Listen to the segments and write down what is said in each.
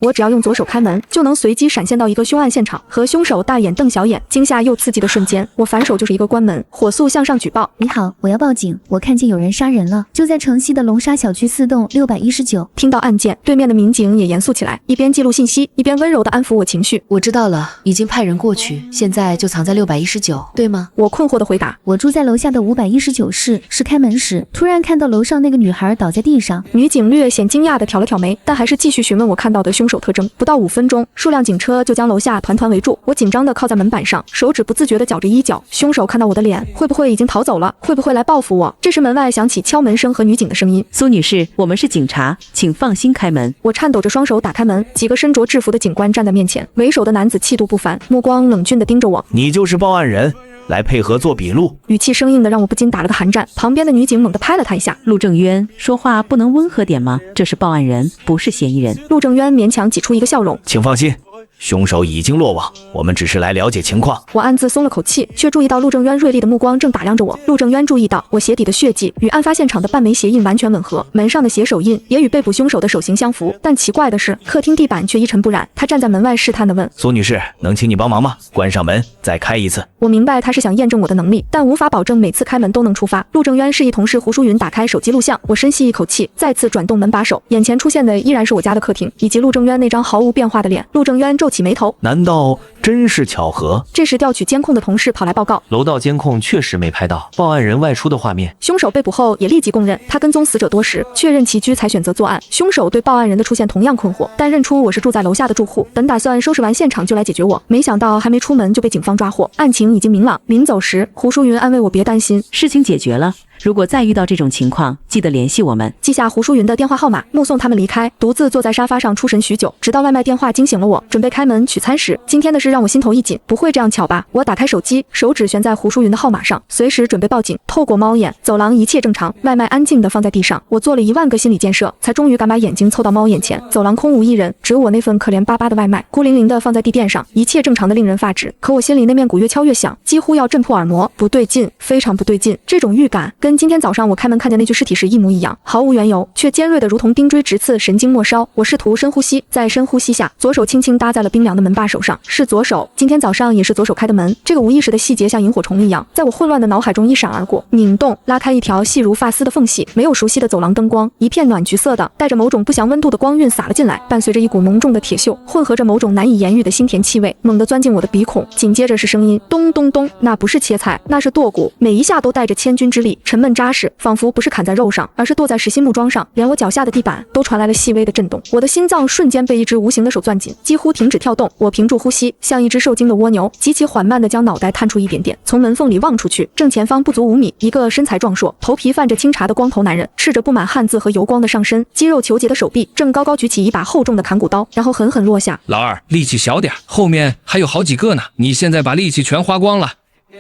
我只要用左手开门，就能随机闪现到一个凶案现场和凶手大眼瞪小眼、惊吓又刺激的瞬间。我反手就是一个关门，火速向上举报。你好，我要报警，我看见有人杀人了，就在城西的龙沙小区4栋619。听到案件，对面的民警也严肃起来，一边记录信息，一边温柔地安抚我情绪。我知道了，已经派人过去，现在就藏在619，对吗？我困惑地回答。我住在楼下的519室，是开门时突然看到楼上那个女孩倒在地上。女警略显惊讶地挑了挑眉，但还是继续询问我看到的凶手特征。不到5分钟，数辆警车就将楼下团团围住。我紧张地靠在门板上，手指不自觉地绞着衣角。凶手看到我的脸，会不会已经逃走了？会不会来报复我？这时门外响起敲门声和女警的声音：“苏女士，我们是警察，请放心开门。”我颤抖着双手打开门，几个身着制服的警官站在面前。为首的男子气度不凡，目光冷峻地盯着我：“你就是报案人，来配合做笔录。”语气生硬的让我不禁打了个寒战。旁边的女警猛地拍了他一下：“陆正渊，说话不能温和点吗？这是报案人，不是嫌疑人。”陆正渊勉强挤出一个笑容：“请放心，凶手已经落网，我们只是来了解情况。”我暗自松了口气，却注意到陆正渊锐利的目光正打量着我。陆正渊注意到我鞋底的血迹与案发现场的半枚鞋印完全吻合，门上的血手印也与被捕凶手的手型相符。但奇怪的是，客厅地板却一尘不染。他站在门外试探地问：“苏女士，能请你帮忙吗？关上门，再开一次。”我明白他是想验证我的能力，但无法保证每次开门都能出发。陆正渊示意同事胡淑云打开手机录像，我深吸一口气，再次转动门把手，眼前出现的依然是我家的客厅，以及陆正渊那张毫无变化的脸。陆正渊皱起眉头：“难道真是巧合？”这时调取监控的同事跑来报告：“楼道监控确实没拍到报案人外出的画面。”凶手被捕后也立即供认，他跟踪死者多时，确认其居才选择作案。凶手对报案人的出现同样困惑，但认出我是住在楼下的住户，本打算收拾完现场就来解决我，没想到还没出门就被警方抓获。案情已经明朗，临走时胡淑云安慰我别担心，事情解决了。如果再遇到这种情况，记得联系我们。记下胡淑云的电话号码，目送他们离开，独自坐在沙发上出神许久，直到外卖电话惊醒了我。准备开门取餐时，今天的事让我心头一紧，不会这样巧吧？我打开手机，手指悬在胡淑云的号码上，随时准备报警。透过猫眼，走廊一切正常，外卖安静地放在地上。我做了1万个心理建设，才终于敢把眼睛凑到猫眼前。走廊空无一人，只有我那份可怜巴巴的外卖孤零零地放在地垫上，一切正常的令人发指。可我心里那面鼓越敲越响，几乎要震破耳膜。不对劲，非常不对劲。这种预感跟今天早上我开门看见那具尸体时一模一样，毫无缘由，却尖锐的如同钉锥直刺神经末梢。我试图深呼吸，在深呼吸下，左手轻轻搭在了冰凉的门把手上，是左手。今天早上也是左手开的门，这个无意识的细节像萤火虫一样，在我混乱的脑海中一闪而过，拧动，拉开一条细如发丝的缝隙。没有熟悉的走廊灯光，一片暖橘色的，带着某种不祥温度的光晕洒了进来，伴随着一股浓重的铁锈，混合着某种难以言喻的腥甜气味，猛地钻进我的鼻孔。紧接着是声音，咚咚咚，那不是切菜，那是剁骨，每一下都带着千钧之力，沉闷扎实，仿佛不是砍在肉上，而是剁在实心木桩上，连我脚下的地板都传来了细微的震动。我的心脏瞬间被一只无形的手攥紧，几乎停止跳动。我屏住呼吸，像一只受惊的蜗牛，极其缓慢地将脑袋探出一点点，从门缝里望出去，正前方不足5米，一个身材壮硕、头皮泛着清茶的光头男人，赤着布满汗渍和油光的上身，肌肉虬结的手臂正高高举起一把厚重的砍骨刀，然后狠狠落下。老二，力气小点，后面还有好几个呢，你现在把力气全花光了，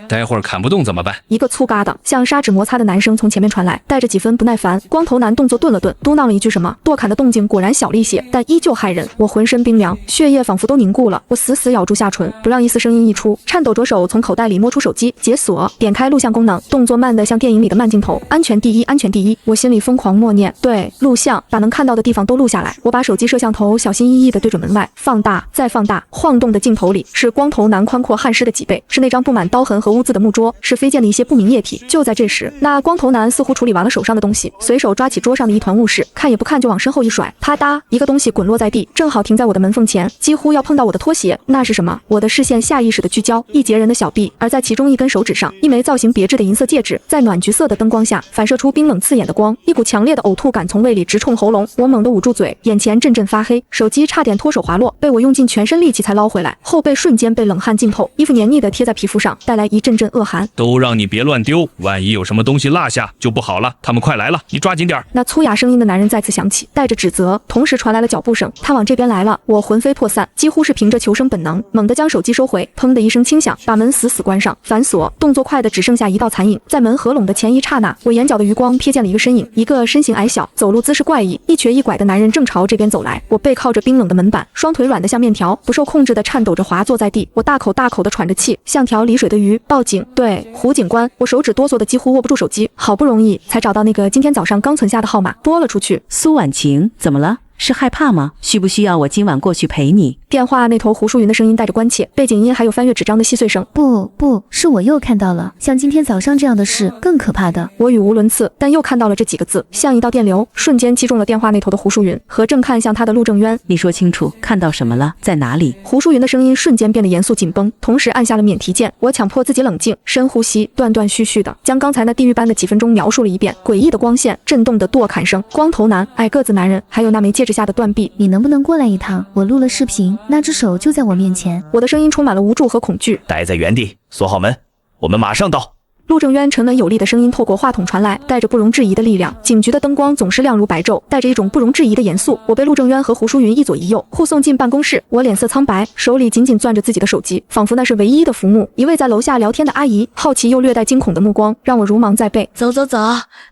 待会儿砍不动怎么办？一个粗疙瘩像砂纸摩擦的男声从前面传来，带着几分不耐烦。光头男动作顿了顿，嘟囔了一句什么。剁砍的动静果然小了一些，但依旧骇人。我浑身冰凉，血液仿佛都凝固了。我死死咬住下唇，不让一丝声音溢出。颤抖着手从口袋里摸出手机，解锁，点开录像功能，动作慢得像电影里的慢镜头。安全第一，安全第一。我心里疯狂默念，对，录像，把能看到的地方都录下来。我把手机摄像头小心翼翼地对准门外，放大，再放大。晃动的镜头里是光头男宽阔汗湿的脊背，是那张布满刀痕和污渍的木桌，是飞溅的一些不明液体。就在这时，那光头男似乎处理完了手上的东西，随手抓起桌上的一团物事，看也不看就往身后一甩，啪嗒，一个东西滚落在地，正好停在我的门缝前，几乎要碰到我的拖鞋。那是什么？我的视线下意识的聚焦，一截人的小臂，而在其中一根手指上，一枚造型别致的银色戒指，在暖橘色的灯光下反射出冰冷刺眼的光，一股强烈的呕吐感从胃里直冲喉咙。我猛地捂住嘴，眼前阵阵发黑，手机差点脱手滑落，被我用尽全身力气才捞回来，后背瞬间被冷汗浸透，衣服黏腻的贴在皮肤上，带来一阵阵恶寒。都让你别乱丢，万一有什么东西落下就不好了。他们快来了，你抓紧点。那粗哑声音的男人再次响起，带着指责，同时传来了脚步声，他往这边来了。我魂飞魄散，几乎是凭着求生本能，猛地将手机收回，砰的一声轻响，把门死死关上，反锁，动作快的只剩下一道残影。在门合拢的前一刹那，我眼角的余光瞥见了一个身影，一个身形矮小、走路姿势怪异、一瘸一拐的男人正朝这边走来。我背靠着冰冷的门板，双腿软得像面条，不受控制的颤抖着滑坐在地。我大口大口的喘着气，像条离水的鱼。报警，对，胡警官。我手指哆嗦的几乎握不住手机，好不容易才找到那个今天早上刚存下的号码，拨了出去。苏婉晴，怎么了？是害怕吗？需不需要我今晚过去陪你？电话那头胡淑云的声音带着关切，背景音还有翻阅纸张的细碎声。不，是我又看到了像今天早上这样的事更可怕的。我语无伦次，但又看到了这几个字，像一道电流，瞬间击中了电话那头的胡淑云和正看向他的陆正渊。你说清楚，看到什么了？在哪里？胡淑云的声音瞬间变得严肃紧绷，同时按下了免提键。我强迫自己冷静，深呼吸，断断续续的将刚才那地狱般的几分钟描述了一遍。诡异的光线，震动的剁砍声，光头男，矮个子男人，还有那枚戒指下的断臂。你能不能过来一趟？我录了视频，那只手就在我面前。我的声音充满了无助和恐惧。待在原地，锁好门，我们马上到。陆正渊沉稳有力的声音透过话筒传来，带着不容置疑的力量。警局的灯光总是亮如白昼，带着一种不容置疑的严肃。我被陆正渊和胡淑云一左一右护送进办公室，我脸色苍白，手里紧紧攥着自己的手机，仿佛那是唯一的浮木。一位在楼下聊天的阿姨，好奇又略带惊恐的目光，让我如芒在背。走，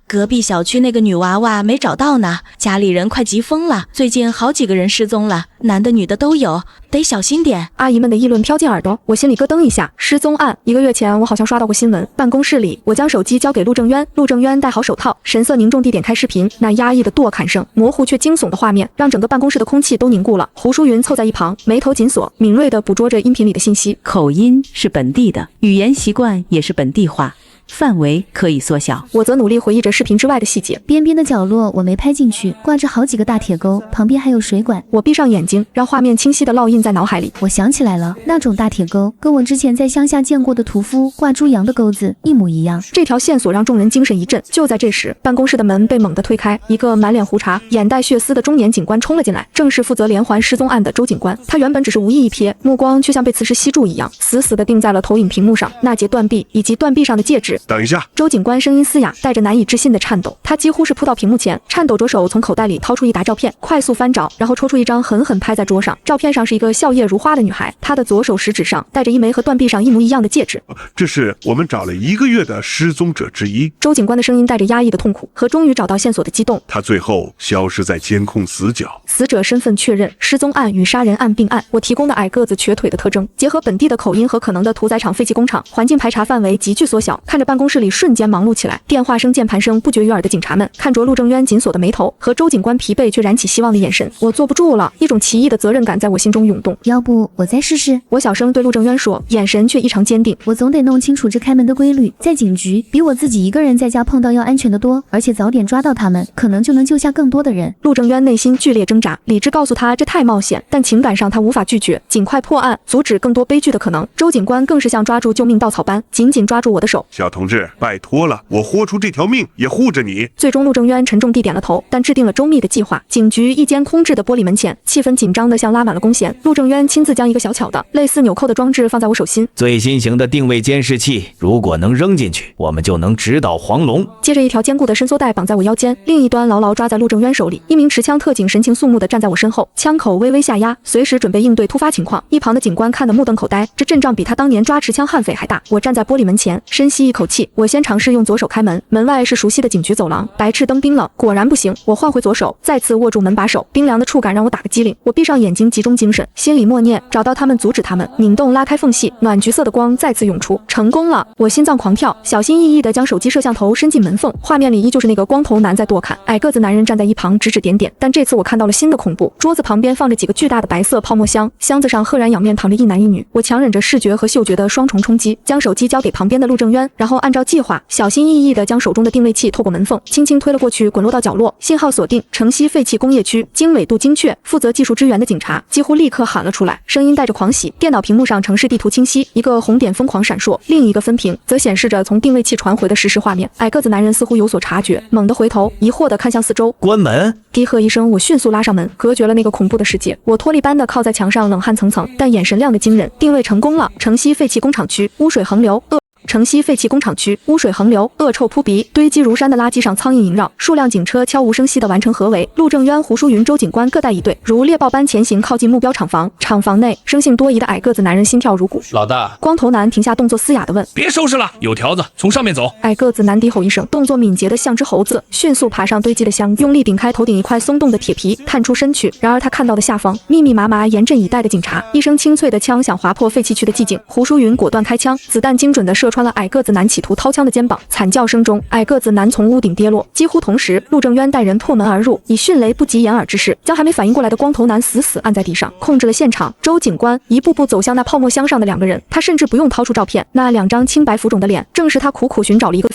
隔壁小区那个女娃娃没找到呢，家里人快急疯了。最近好几个人失踪了，男的女的都有，得小心点。阿姨们的议论飘进耳朵，我心里咯噔一下。失踪案，1个月前我好像刷到过新闻。办公室里，我将手机交给陆正渊，陆正渊戴好手套，神色凝重地点开视频。那压抑的剁砍声，模糊却惊悚的画面，让整个办公室的空气都凝固了。胡淑云凑在一旁，眉头紧锁，敏锐地捕捉着音频里的信息。口音是本地的，语言习惯也是本地化，范围可以缩小。我则努力回忆着视频之外的细节。边边的角落我没拍进去，挂着好几个大铁钩，旁边还有水管。我闭上眼睛，让画面清晰地烙印在脑海里。我想起来了，那种大铁钩跟我之前在乡下见过的屠夫挂猪羊的钩子一模一样。这条线索让众人精神一振。就在这时，办公室的门被猛地推开，一个满脸胡茬、眼带血丝的中年警官冲了进来，正是负责连环失踪案的周警官。他原本只是无意一瞥，目光却像被磁石吸住一样，死死地定在了投影屏幕上，那截断臂以及断臂上的戒指。等一下，周警官声音嘶哑，带着难以置信的颤抖。他几乎是扑到屏幕前，颤抖着手从口袋里掏出一沓照片，快速翻找，然后抽出一张狠狠拍在桌上。照片上是一个笑靥如花的女孩，她的左手食指上戴着一枚和断臂上一模一样的戒指。这是我们找了1个月的失踪者之一。周警官的声音带着压抑的痛苦和终于找到线索的激动。他最后消失在监控死角，死者身份确认，失踪案与杀人案并案。我提供的矮个子瘸腿的特征，结合本地的口音和可能的屠宰场废弃工厂，环境排查范围急剧缩小。看着办公室里瞬间忙碌起来，电话声、键盘声不绝于耳的警察们，看着陆正渊紧锁的眉头和周警官疲惫却燃起希望的眼神，我坐不住了，一种奇异的责任感在我心中涌动。要不我再试试？我小声对陆正渊说，眼神却异常坚定。我总得弄清楚这开门的规律，在警局比我自己一个人在家碰到要安全的多，而且早点抓到他们，可能就能救下更多的人。陆正渊内心剧烈挣扎，理智告诉他这太冒险，但情感上他无法拒绝，尽快破案，阻止更多悲剧的可能。周警官更是像抓住救命稻草般，紧紧抓住我的手。小同志，拜托了，我豁出这条命也护着你。最终陆正渊沉重地点了头，但制定了周密的计划。警局一间空置的玻璃门前，气氛紧张的像拉满了弓弦。陆正渊亲自将一个小巧的类似纽扣的装置放在我手心。最新型的定位监视器，如果能扔进去，我们就能直捣黄龙。接着一条坚固的伸缩带绑在我腰间，另一端牢牢抓在陆正渊手里。一名持枪特警神情肃穆地站在我身后，枪口微微下压，随时准备应对突发情况。一旁的警官看得目瞪口呆，这阵仗比他当年抓持枪悍匪还大。我站在玻璃门前，深吸一口气，我先尝试用左手开门。门外是熟悉的警局走廊，白炽灯冰冷，果然不行。我换回左手，再次握住门把手，冰凉的触感让我打个激灵。我闭上眼睛，集中精神，心里默念：找到他们，阻止他们。拧动拉开缝隙，暖橘色的光再次涌出，成功了！我心脏狂跳，小心翼翼地将手机摄像头伸进门缝。画面里依旧是那个光头男在剁砍，矮个子男人站在一旁指指点点。但这次我看到了新的恐怖，桌子旁边放着几个巨大的白色泡沫箱，箱子上赫然仰面躺着一男一女。我强忍着视觉和嗅觉的双重冲击，将手机交给旁边的陆正渊，然后按照计划，小心翼翼地将手中的定位器透过门缝，轻轻推了过去，滚落到角落。信号锁定，城西废弃工业区，经纬度精确。负责技术支援的警察几乎立刻喊了出来，声音带着狂喜。电脑屏幕上城市地图清晰，一个红点疯狂闪烁，另一个分屏则显示着从定位器传回的实时画面。矮个子男人似乎有所察觉，猛地回头，疑惑地看向四周。关门！低喝一声，我迅速拉上门，隔绝了那个恐怖的世界。我脱力般地靠在墙上，冷汗层层，但眼神亮得惊人。定位成功了，城西废弃工厂区，污水横流。城西废弃工厂区，污水横流，恶臭扑鼻，堆积如山的垃圾上苍蝇萦绕，数辆警车悄无声息地完成合围。陆正渊、胡淑云、周警官各带一队，如猎豹般前行，靠近目标厂房。厂房内，生性多疑的矮个子男人心跳如鼓。老大，光头男停下动作，嘶哑地问：别收拾了，有条子，从上面走。矮个子男低吼一声，动作敏捷的像只猴子，迅速爬上堆积的箱，用力顶开头顶一块松动的铁皮，探出身躯。然而他看到的下方，密密麻麻严阵以待的警察，一声清脆的枪响划破废弃区的寂静。胡淑云果断开枪，子弹精准地射穿穿了矮个子男企图掏枪的肩膀，惨叫声中，矮个子男从屋顶跌落。几乎同时，陆正渊带人破门而入，以迅雷不及掩耳之势，将还没反应过来的光头男死死按在地上，控制了现场。周警官一步步走向那泡沫箱上的两个人，他甚至不用掏出照片，那两张清白浮肿的脸，正是他苦苦寻找了一个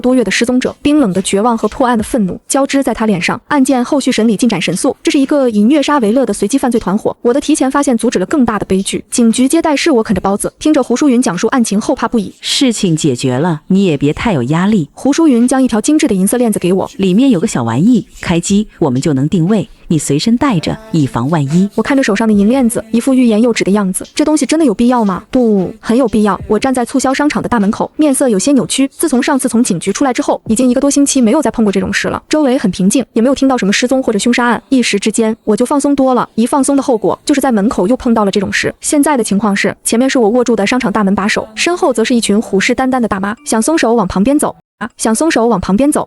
多月的失踪者。冰冷的绝望和破案的愤怒交织在他脸上。案件后续审理进展神速，这是一个以虐杀为乐的随机犯罪团伙。我的提前发现阻止了更大的悲剧。警局接待室，我啃着包子，听着胡淑云讲述案情，后怕不已。事情解决了，你也别太有压力。胡淑云将一条精致的银色链子给我，里面有个小玩意，开机我们就能定位，你随身带着，以防万一。我看着手上的银链子，一副欲言又止的样子。这东西真的有必要吗？不，很有必要。我站在促销商场的大门口，面色有些扭曲。自从上次从警局出来之后，已经1个多星期没有再碰过这种事了。周围很平静，也没有听到什么失踪或者凶杀案。一时之间，我就放松多了。一放松的后果，就是在门口又碰到了这种事。现在的情况是，前面是我握住的商场大门把手，身后则是一群虎视眈眈的大妈，想松手往旁边走。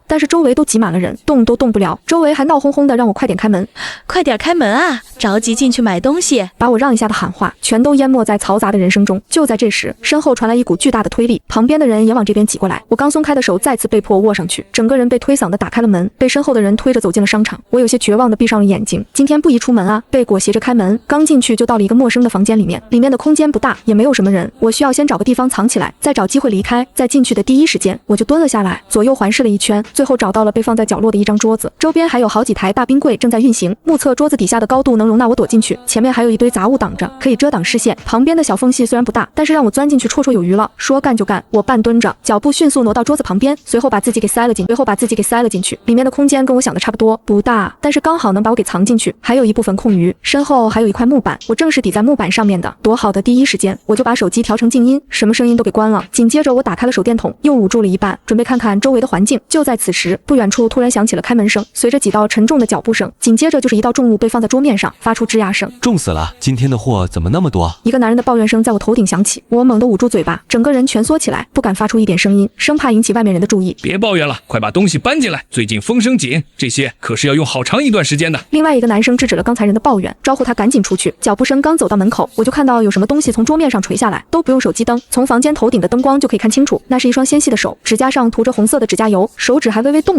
但是周围都挤满了人，动都动不了。周围还闹哄哄的，让我快点开门，快点开门啊！着急进去买东西。把我让一下的喊话全都淹没在嘈杂的人声中。就在这时，身后传来一股巨大的推力，旁边的人也往这边挤过来。我刚松开的手再次被迫握上去，整个人被推搡的打开了门，被身后的人推着走进了商场。我有些绝望的闭上了眼睛。今天不宜出门啊！被裹挟着开门，刚进去就到了一个陌生的房间里面，里面的空间不大，也没有什么人。我需要先找个地方藏起来，再找机会离开。在进去的第一时间，我就蹲了下来，左右环视了一圈，最后找到了被放在角落的一张桌子，周边还有好几台大冰柜正在运行，目测桌子底下的高度能容纳我躲进去，前面还有一堆杂物挡着，可以遮挡视线。旁边的小缝隙虽然不大，但是让我钻进去绰绰有余了。说干就干，我半蹲着，脚步迅速挪到桌子旁边，随后把自己给塞了进去。里面的空间跟我想的差不多，不大，但是刚好能把我给藏进去，还有一部分空余。身后还有一块木板，我正是抵在木板上面的。躲好的第一时间，我就把手机调成静音，什么声音都给关了。紧接着我打开了手电筒，又捂住了一半，准备看看周围的环境。就在此时，不远处突然响起了开门声，随着几道沉重的脚步声，紧接着就是一道重物被放在桌面上，发出吱呀声。重死了！今天的货怎么那么多？一个男人的抱怨声在我头顶响起，我猛地捂住嘴巴，整个人蜷缩起来，不敢发出一点声音，生怕引起外面人的注意。别抱怨了，快把东西搬进来，最近风声紧，这些可是要用好长一段时间的。另外一个男生制止了刚才人的抱怨，招呼他赶紧出去。脚步声刚走到门口，我就看到有什么东西从桌面上垂下来，都不用手机灯，从房间头顶的灯光就可以看清楚，那是一双纤细的手，指甲上涂着红色的指甲油，手指还微微动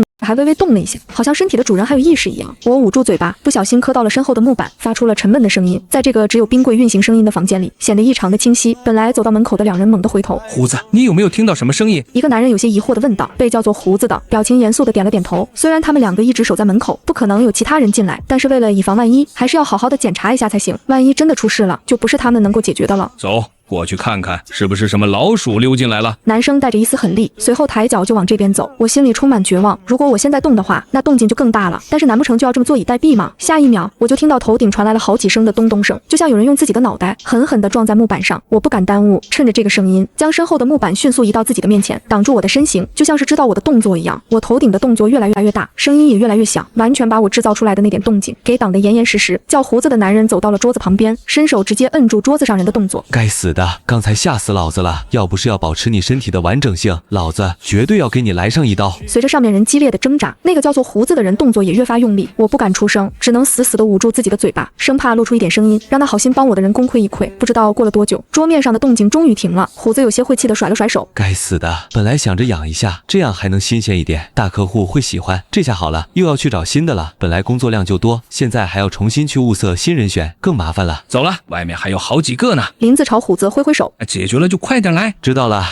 了一下，好像身体的主人还有意识一样。我捂住嘴巴，不小心磕到了身后的木板，发出了沉闷的声音。在这个只有冰柜运行声音的房间里，显得异常的清晰。本来走到门口的两人猛地回头。胡子，你有没有听到什么声音？一个男人有些疑惑地问道。被叫做胡子的表情严肃地点了点头。虽然他们两个一直守在门口，不可能有其他人进来，但是为了以防万一，还是要好好的检查一下才行。万一真的出事了，就不是他们能够解决的了。走，过去看看是不是什么老鼠溜进来了。男生带着一丝狠厉，随后抬脚就往这边走。我心里充满绝望，如果我现在动的话，那动静就更大了。但是难不成就要这么坐以待毙吗？下一秒，我就听到头顶传来了好几声的咚咚声，就像有人用自己的脑袋狠狠地撞在木板上。我不敢耽误，趁着这个声音，将身后的木板迅速移到自己的面前，挡住我的身形，就像是知道我的动作一样。我头顶的动作越来越大，声音也越来越响，完全把我制造出来的那点动静给挡得严严实实。叫胡子的男人走到了桌子旁边，伸手直接摁住桌子上人的动作。该死的，刚才吓死老子了！要不是要保持你身体的完整性，老子绝对要给你来上一刀。随着上面人激烈的挣扎，那个叫做胡子的人动作也越发用力。我不敢出声，只能死死地捂住自己的嘴巴，生怕露出一点声音，让那好心帮我的人功亏一篑。不知道过了多久，桌面上的动静终于停了。胡子有些晦气地甩了甩手。该死的，本来想着养一下，这样还能新鲜一点，大客户会喜欢。这下好了，又要去找新的了。本来工作量就多，现在还要重新去物色新人选，更麻烦了。走了，外面还有好几个呢。林子朝虎子挥挥手，解决了就快点来。知道了。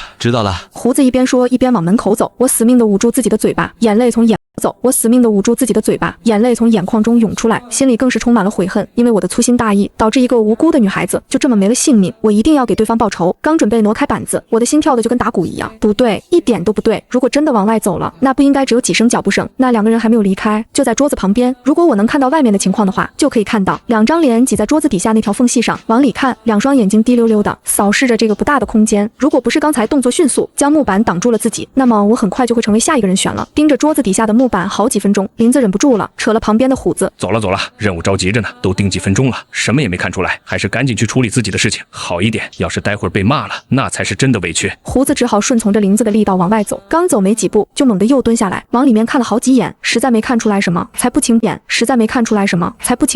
胡子一边说一边往门口走，我死命地捂住自己的嘴巴，眼泪从眼眶中涌出来，心里更是充满了悔恨，因为我的粗心大意，导致一个无辜的女孩子就这么没了性命。我一定要给对方报仇。刚准备挪开板子，我的心跳的就跟打鼓一样。不对，一点都不对。如果真的往外走了，那不应该只有几声脚步声。那两个人还没有离开，就在桌子旁边。如果我能看到外面的情况的话，就可以看到两张脸挤在桌子底下那条缝隙上，往里看，两双眼睛滴溜溜的扫视着这个不大的空间。如果不是刚才动作迅速将木板挡住了自己，那么我很快就会成为下一个人选了。盯着桌子底下的木木板好几分钟，林子忍不住了，扯了旁边的虎子。走了，任务着急着呢，都盯几分钟了，什么也没看出来，还是赶紧去处理自己的事情好一点。要是待会儿被骂了，那才是真的委屈。胡子只好顺从着林子的力道往外走，刚走没几步，就猛地又蹲下来，往里面看了好几眼，实在没看出来什么，才不情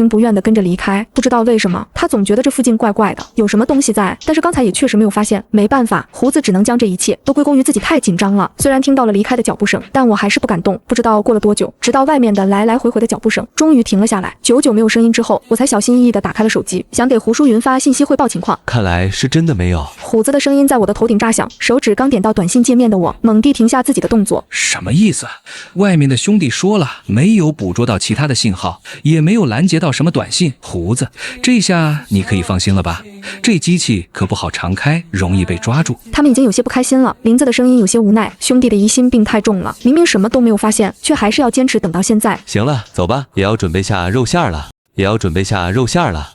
不愿地跟着离开。不知道为什么，他总觉得这附近怪怪的，有什么东西在，但是刚才也确实没有发现。没办法，胡子只能将这一切都归功于自己太紧张了。虽然听到了离开的脚步声，但我还是不敢动。不知道过了多久，直到外面的来来回回的脚步声终于停了下来，久久没有声音之后，我才小心翼翼地打开了手机，想给胡淑云发信息汇报情况。看来是真的没有。虎子的声音在我的头顶炸响，手指刚点到短信界面的我，猛地停下自己的动作。什么意思？外面的兄弟说了，没有捕捉到其他的信号，也没有拦截到什么短信。胡子，这下你可以放心了吧？这机器可不好常开，容易被抓住。他们已经有些不开心了，林子的声音有些无奈，兄弟的疑心病太重了，明明什么都没有发现，却还是要坚持等到现在。行了，走吧，也要准备下肉馅了。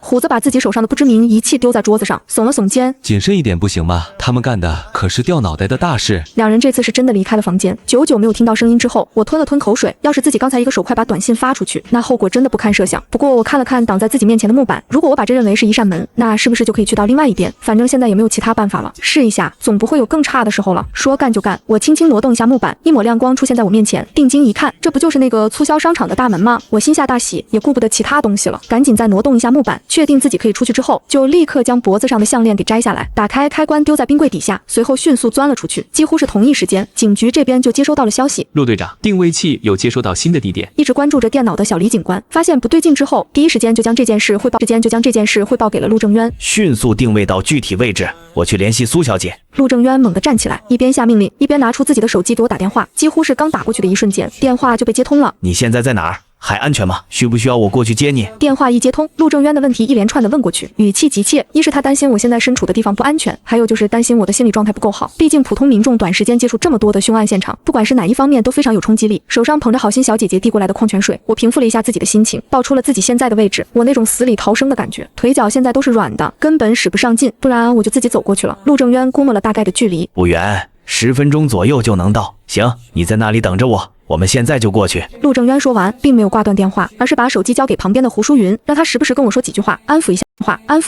虎子把自己手上的不知名仪器丢在桌子上，耸了耸肩。谨慎一点不行吗？他们干的可是掉脑袋的大事。两人这次是真的离开了房间。久久没有听到声音之后，我吞了吞口水。要是自己刚才一个手快把短信发出去，那后果真的不堪设想。不过我看了看挡在自己面前的木板，如果我把这认为是一扇门，那是不是就可以去到另外一边？反正现在也没有其他办法了，试一下，总不会有更差的时候了。说干就干，我轻轻挪动一下木板，一抹亮光出现在我面前。定睛一看，这不就是那个促销商场的大门吗？我心下大喜，也顾不得其他东西了，赶紧再挪动一下木板，确定自己可以出去之后，就立刻将脖子上的项链给摘下来，打开开关丢在冰柜底下，随后迅速钻了出去。几乎是同一时间，警局这边就接收到了消息，陆队长，定位器有接收到新的地点。一直关注着电脑的小李警官发现不对劲之后，第一时间就将这件事汇报给了陆正渊，迅速定位到具体位置，我去联系苏小姐。陆正渊猛地站起来，一边下命令，一边拿出自己的手机给我打电话，几乎是刚打过去的一瞬间，电话就被接通了。你现在在哪儿？还安全吗？需不需要我过去接你？电话一接通，陆正渊的问题一连串的问过去，语气急切。一是他担心我现在身处的地方不安全，还有就是担心我的心理状态不够好。毕竟普通民众短时间接触这么多的凶案现场，不管是哪一方面都非常有冲击力。手上捧着好心小姐姐递过来的矿泉水，我平复了一下自己的心情，报出了自己现在的位置。我那种死里逃生的感觉，腿脚现在都是软的，根本使不上劲，不然我就自己走过去了。陆正渊估摸了大概的距离，不远，10分钟左右就能到。行，你在那里等着我，我们现在就过去。陆正渊说完，并没有挂断电话，而是把手机交给旁边的胡淑云，让他时不时跟我说几句话，安抚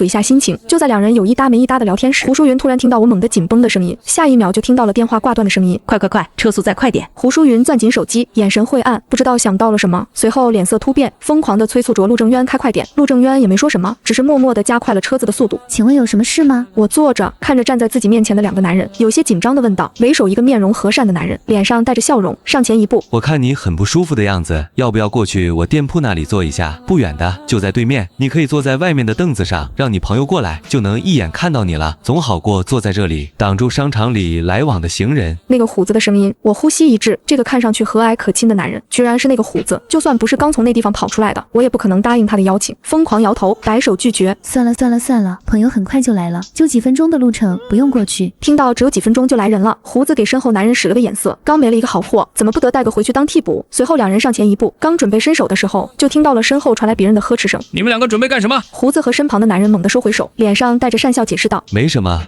一下心情。就在两人有一搭没一搭的聊天时，胡淑云突然听到我猛地紧绷的声音，下一秒就听到了电话挂断的声音。快，车速再快点！胡淑云攥紧手机，眼神晦暗，不知道想到了什么，随后脸色突变，疯狂地催促着陆正渊开快点。陆正渊也没说什么，只是默默地加快了车子的速度。请问有什么事吗？我坐着看着站在自己面前的两个男人，有些紧张地问道。为首一个面容和善的男人，脸上带着笑容，上前一步。我看你很不舒服的样子，要不要过去我店铺那里坐一下？不远的，就在对面，你可以坐在外面的凳子上，让你朋友过来就能一眼看到你了，总好过坐在这里挡住商场里来往的行人。那个虎子的声音，我呼吸一滞，这个看上去和蔼可亲的男人居然是那个虎子，就算不是刚从那地方跑出来的，我也不可能答应他的邀请。疯狂摇头，摆手拒绝。算了，朋友很快就来了，就几分钟的路程，不用过去。听到只有几分钟就来人了，胡子给身后男人使了个眼色，刚没了一个好货，怎么不得带个回去当替补？随后两人上前一步，刚准备伸手的时候，就听到了身后传来别人的呵斥声。你们两个准备干什么？胡子和身旁的男人猛地收回手，脸上带着讪笑解释道：没什么，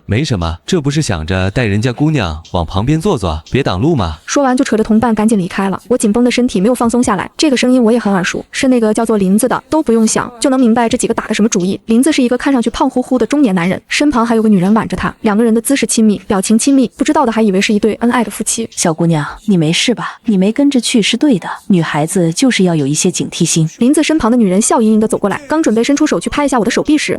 这不是想着带人家姑娘往旁边坐坐，别挡路吗？说完就扯着同伴赶紧离开了。我紧绷的身体没有放松下来，这个声音我也很耳熟，是那个叫做林子的，都不用想就能明白这几个打的什么主意。林子是一个看上去胖乎乎的中年男人，身旁还有个女人挽着他，两个人的姿势亲密，表情亲密，不知道的还以为是一对恩爱的夫妻。小姑娘，你没事吧？你没跟着去是对的，女孩子就是要有一些警惕心。林子身旁的女人笑盈盈地走过来，刚准备伸出手去拍一下我的手臂时，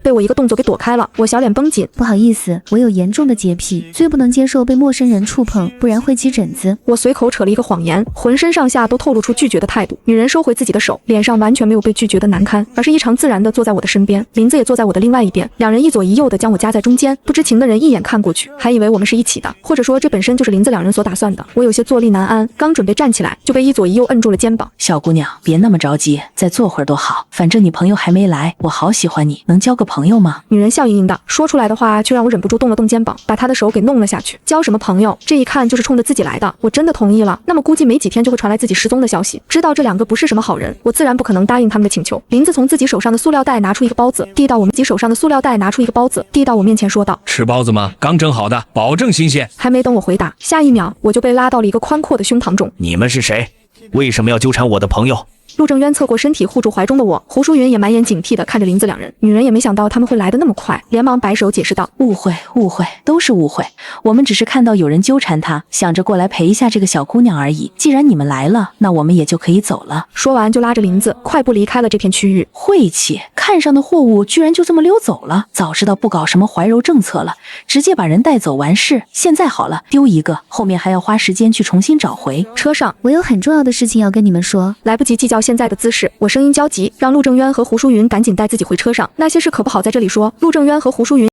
被我一个动作给躲开了。我小脸绷紧，不好意思，我有严重的洁癖，最不能接受被陌生人触碰，不然会起疹子。我随口扯了一个谎言，浑身上下都透露出拒绝的态度。女人收回自己的手，脸上完全没有被拒绝的难堪，而是异常自然地坐在我的身边。林子也坐在我的另外一边，两人一左一右地将我夹在中间。不知情的人一眼看过去，还以为我们是一起的，或者说这本身就是林子两人所打算的。我有些坐立难安，刚准备站起来，就被一左一右摁住了肩膀。小姑娘，别那么着急，再坐会儿多好，反正你朋友还没来，我好喜欢你，能交个朋友吗？女人笑盈盈的说出来的话，却让我忍不住动了动肩膀，把她的手给弄了下去。交什么朋友？这一看就是冲着自己来的。我真的同意了，那么估计没几天就会传来自己失踪的消息。知道这两个不是什么好人，我自然不可能答应他们的请求。林子从自己手上的塑料袋拿出一个包子，递到我面前说道：吃包子吗？刚蒸好的，保证新鲜。还没等我回答，下一秒我就被拉到了一个宽阔的胸膛中。你们是谁？为什么要纠缠我的朋友？陆正渊侧过身体护住怀中的我，胡淑云也满眼警惕地看着林子两人。女人也没想到他们会来得那么快，连忙摆手解释道：误会，都是误会。我们只是看到有人纠缠她，想着过来陪一下这个小姑娘而已。既然你们来了，那我们也就可以走了。说完就拉着林子快步离开了这片区域。晦气，看上的货物居然就这么溜走了。早知道不搞什么怀柔政策了，直接把人带走完事。现在好了，丢一个，后面还要花时间去重新找回。车上，我有很重要的事情要跟你们说。来不及计较现在的姿势，我声音焦急，让陆正渊和胡淑云赶紧带自己回车上。那些事可不好在这里说。陆正渊和胡淑云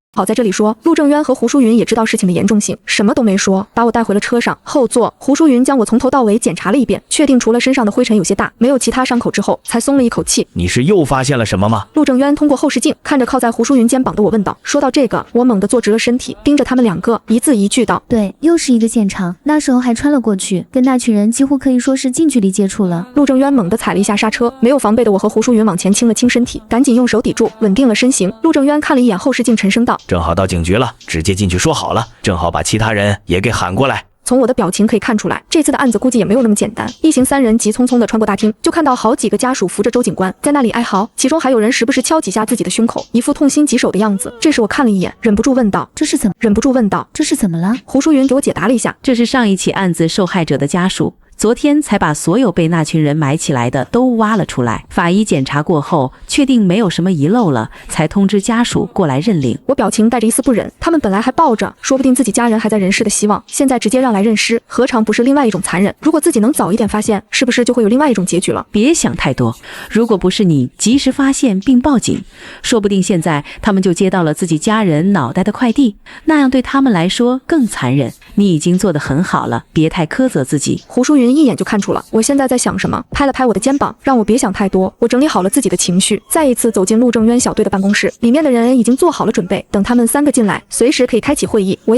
也知道事情的严重性，什么都没说，把我带回了车上。后座，胡淑云将我从头到尾检查了一遍，确定除了身上的灰尘有些大，没有其他伤口之后，才松了一口气。你是又发现了什么吗？陆正渊通过后视镜看着靠在胡淑云肩膀的我问道。说到这个，我猛地坐直了身体，盯着他们两个，一字一句道：对，又是一个现场，那时候还穿了过去，跟那群人几乎可以说是近距离接触了。陆正渊猛地踩了一下刹车，没有防备的我和胡淑云往前倾了倾身体，赶紧用手抵住，稳定了身形。陆正渊看了一眼后视镜，沉声道：正好到警局了，直接进去说好了，正好把其他人也给喊过来。从我的表情可以看出来，这次的案子估计也没有那么简单。一行三人急匆匆地穿过大厅，就看到好几个家属扶着周警官在那里哀嚎，其中还有人时不时敲几下自己的胸口，一副痛心疾首的样子。这时我看了一眼，忍不住问道：这是怎么了？胡淑云给我解答了一下，这是上一起案子受害者的家属。昨天才把所有被那群人埋起来的都挖了出来，法医检查过后，确定没有什么遗漏了，才通知家属过来认领。我表情带着一丝不忍，他们本来还抱着说不定自己家人还在人世的希望，现在直接让来认尸，何尝不是另外一种残忍？如果自己能早一点发现，是不是就会有另外一种结局了？别想太多，如果不是你及时发现并报警，说不定现在他们就接到了自己家人脑袋的快递，那样对他们来说更残忍。你已经做得很好了，别太苛责自己。胡淑云一眼就看出了我现在在想什么，拍了拍我的肩膀，让我别想太多。我整理好了自己的情绪，再一次走进陆正渊小队的办公室，里面的人已经做好了准备，等他们三个进来，随时可以开启会议。我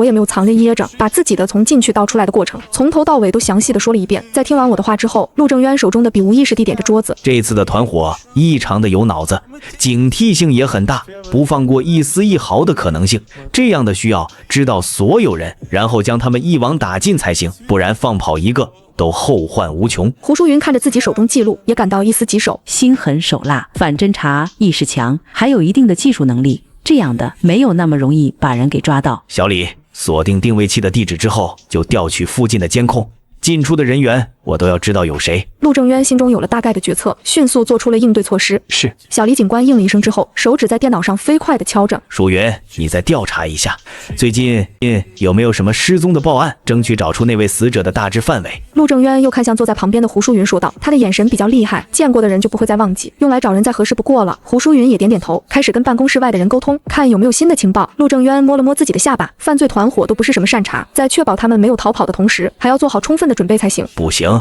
也没有藏着掖着，把自己的从进去到出来的过程从头到尾都详细的说了一遍。在听完我的话之后，陆正渊手中的笔无意识地点着桌子。这次的团伙异常的有脑子，警惕性也很大，不放过一丝一毫的可能性。这样的需要知道所有人，然后将他们一网打尽才行，不然放跑一个都后患无穷。胡淑云看着自己手中记录，也感到一丝棘手，心狠手辣，反侦查意识强，还有一定的技术能力，这样的没有那么容易把人给抓到。小李，锁定定位器的地址之后，就调取附近的监控，进出的人员我都要知道有谁。陆正渊心中有了大概的决策，迅速做出了应对措施。是。小李警官应了一声之后，手指在电脑上飞快地敲着。淑云，你再调查一下，最近有没有什么失踪的报案，争取找出那位死者的大致范围。陆正渊又看向坐在旁边的胡淑云说道，他的眼神比较厉害，见过的人就不会再忘记，用来找人再合适不过了。胡淑云也点点头，开始跟办公室外的人沟通，看有没有新的情报。陆正渊摸了摸自己的下巴，犯罪团伙都不是什么善茬，在确保他们没有逃跑的同时，还要做好充分的准备才行。不行，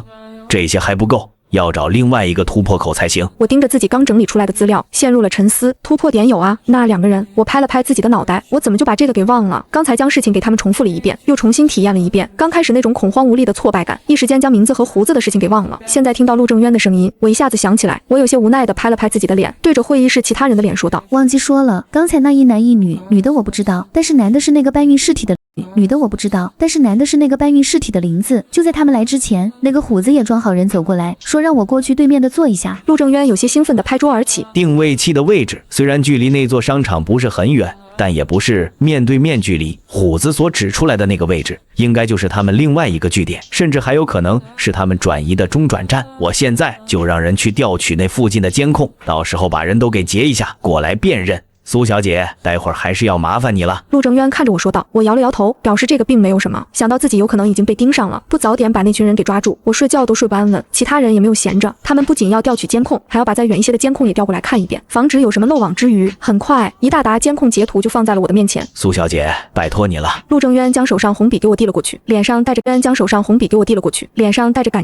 这些还不够，要找另外一个突破口才行。我盯着自己刚整理出来的资料，陷入了沉思。突破点有啊，那两个人。我拍了拍自己的脑袋，我怎么就把这个给忘了？刚才将事情给他们重复了一遍，又重新体验了一遍。刚开始那种恐慌无力的挫败感，一时间将名字和胡子的事情给忘了。现在听到陆正渊的声音，我一下子想起来。我有些无奈地拍了拍自己的脸，对着会议室其他人的脸说道：忘记说了，刚才那一男一女，女的我不知道，但是男的是那个搬运尸体的。女的我不知道，但是男的是那个搬运尸体的林子。就在他们来之前，那个虎子也装好人走过来，说让我过去对面的坐一下。陆正渊有些兴奋地拍桌而起。定位器的位置虽然距离那座商场不是很远，但也不是面对面距离。虎子所指出来的那个位置，应该就是他们另外一个据点，甚至还有可能是他们转移的中转站。我现在就让人去调取那附近的监控，到时候把人都给截一下，过来辨认。苏小姐，待会儿还是要麻烦你了。陆正渊看着我说道。我摇了摇头，表示这个并没有什么。想到自己有可能已经被盯上了，不早点把那群人给抓住，我睡觉都睡不安稳。其他人也没有闲着，他们不仅要调取监控，还要把再远一些的监控也调过来看一遍，防止有什么漏网之鱼。很快，一大沓监控截图就放在了我的面前。苏小姐，拜托你了。陆正渊将手上红笔给我递了过去，脸上带着感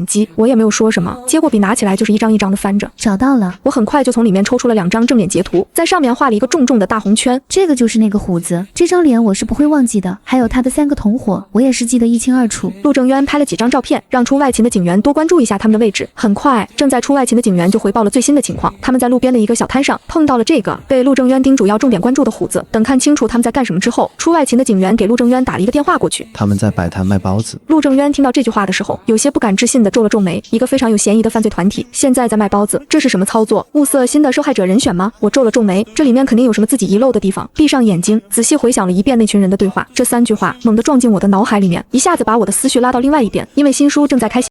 激。我也没有说什么，接过笔拿起来就是一张一张的翻着。找到了，我很快就从里面抽出了2张正脸截图，在上面画了一个重重的大红圈。这个就是那个虎子，这张脸我是不会忘记的，还有他的3个同伙，我也是记得一清二楚。陆正渊拍了几张照片，让出外勤的警员多关注一下他们的位置。很快，正在出外勤的警员就回报了最新的情况，他们在路边的一个小摊上碰到了这个被陆正渊叮嘱要重点关注的虎子。等看清楚他们在干什么之后，出外勤的警员给陆正渊打了一个电话过去。他们在摆摊卖包子。陆正渊听到这句话的时候，有些不敢置信地皱了皱眉。一个非常有嫌疑的犯罪团体现在在卖包子，这是什么操作？物色新的受害者人选吗？我皱了皱眉，这里面肯定有什么自己遗漏的地方。闭上眼睛，仔细回想了一遍那群人的对话，这3句话猛地撞进我的脑海里面，一下子把我的思绪拉到另外一边。因为新书正在开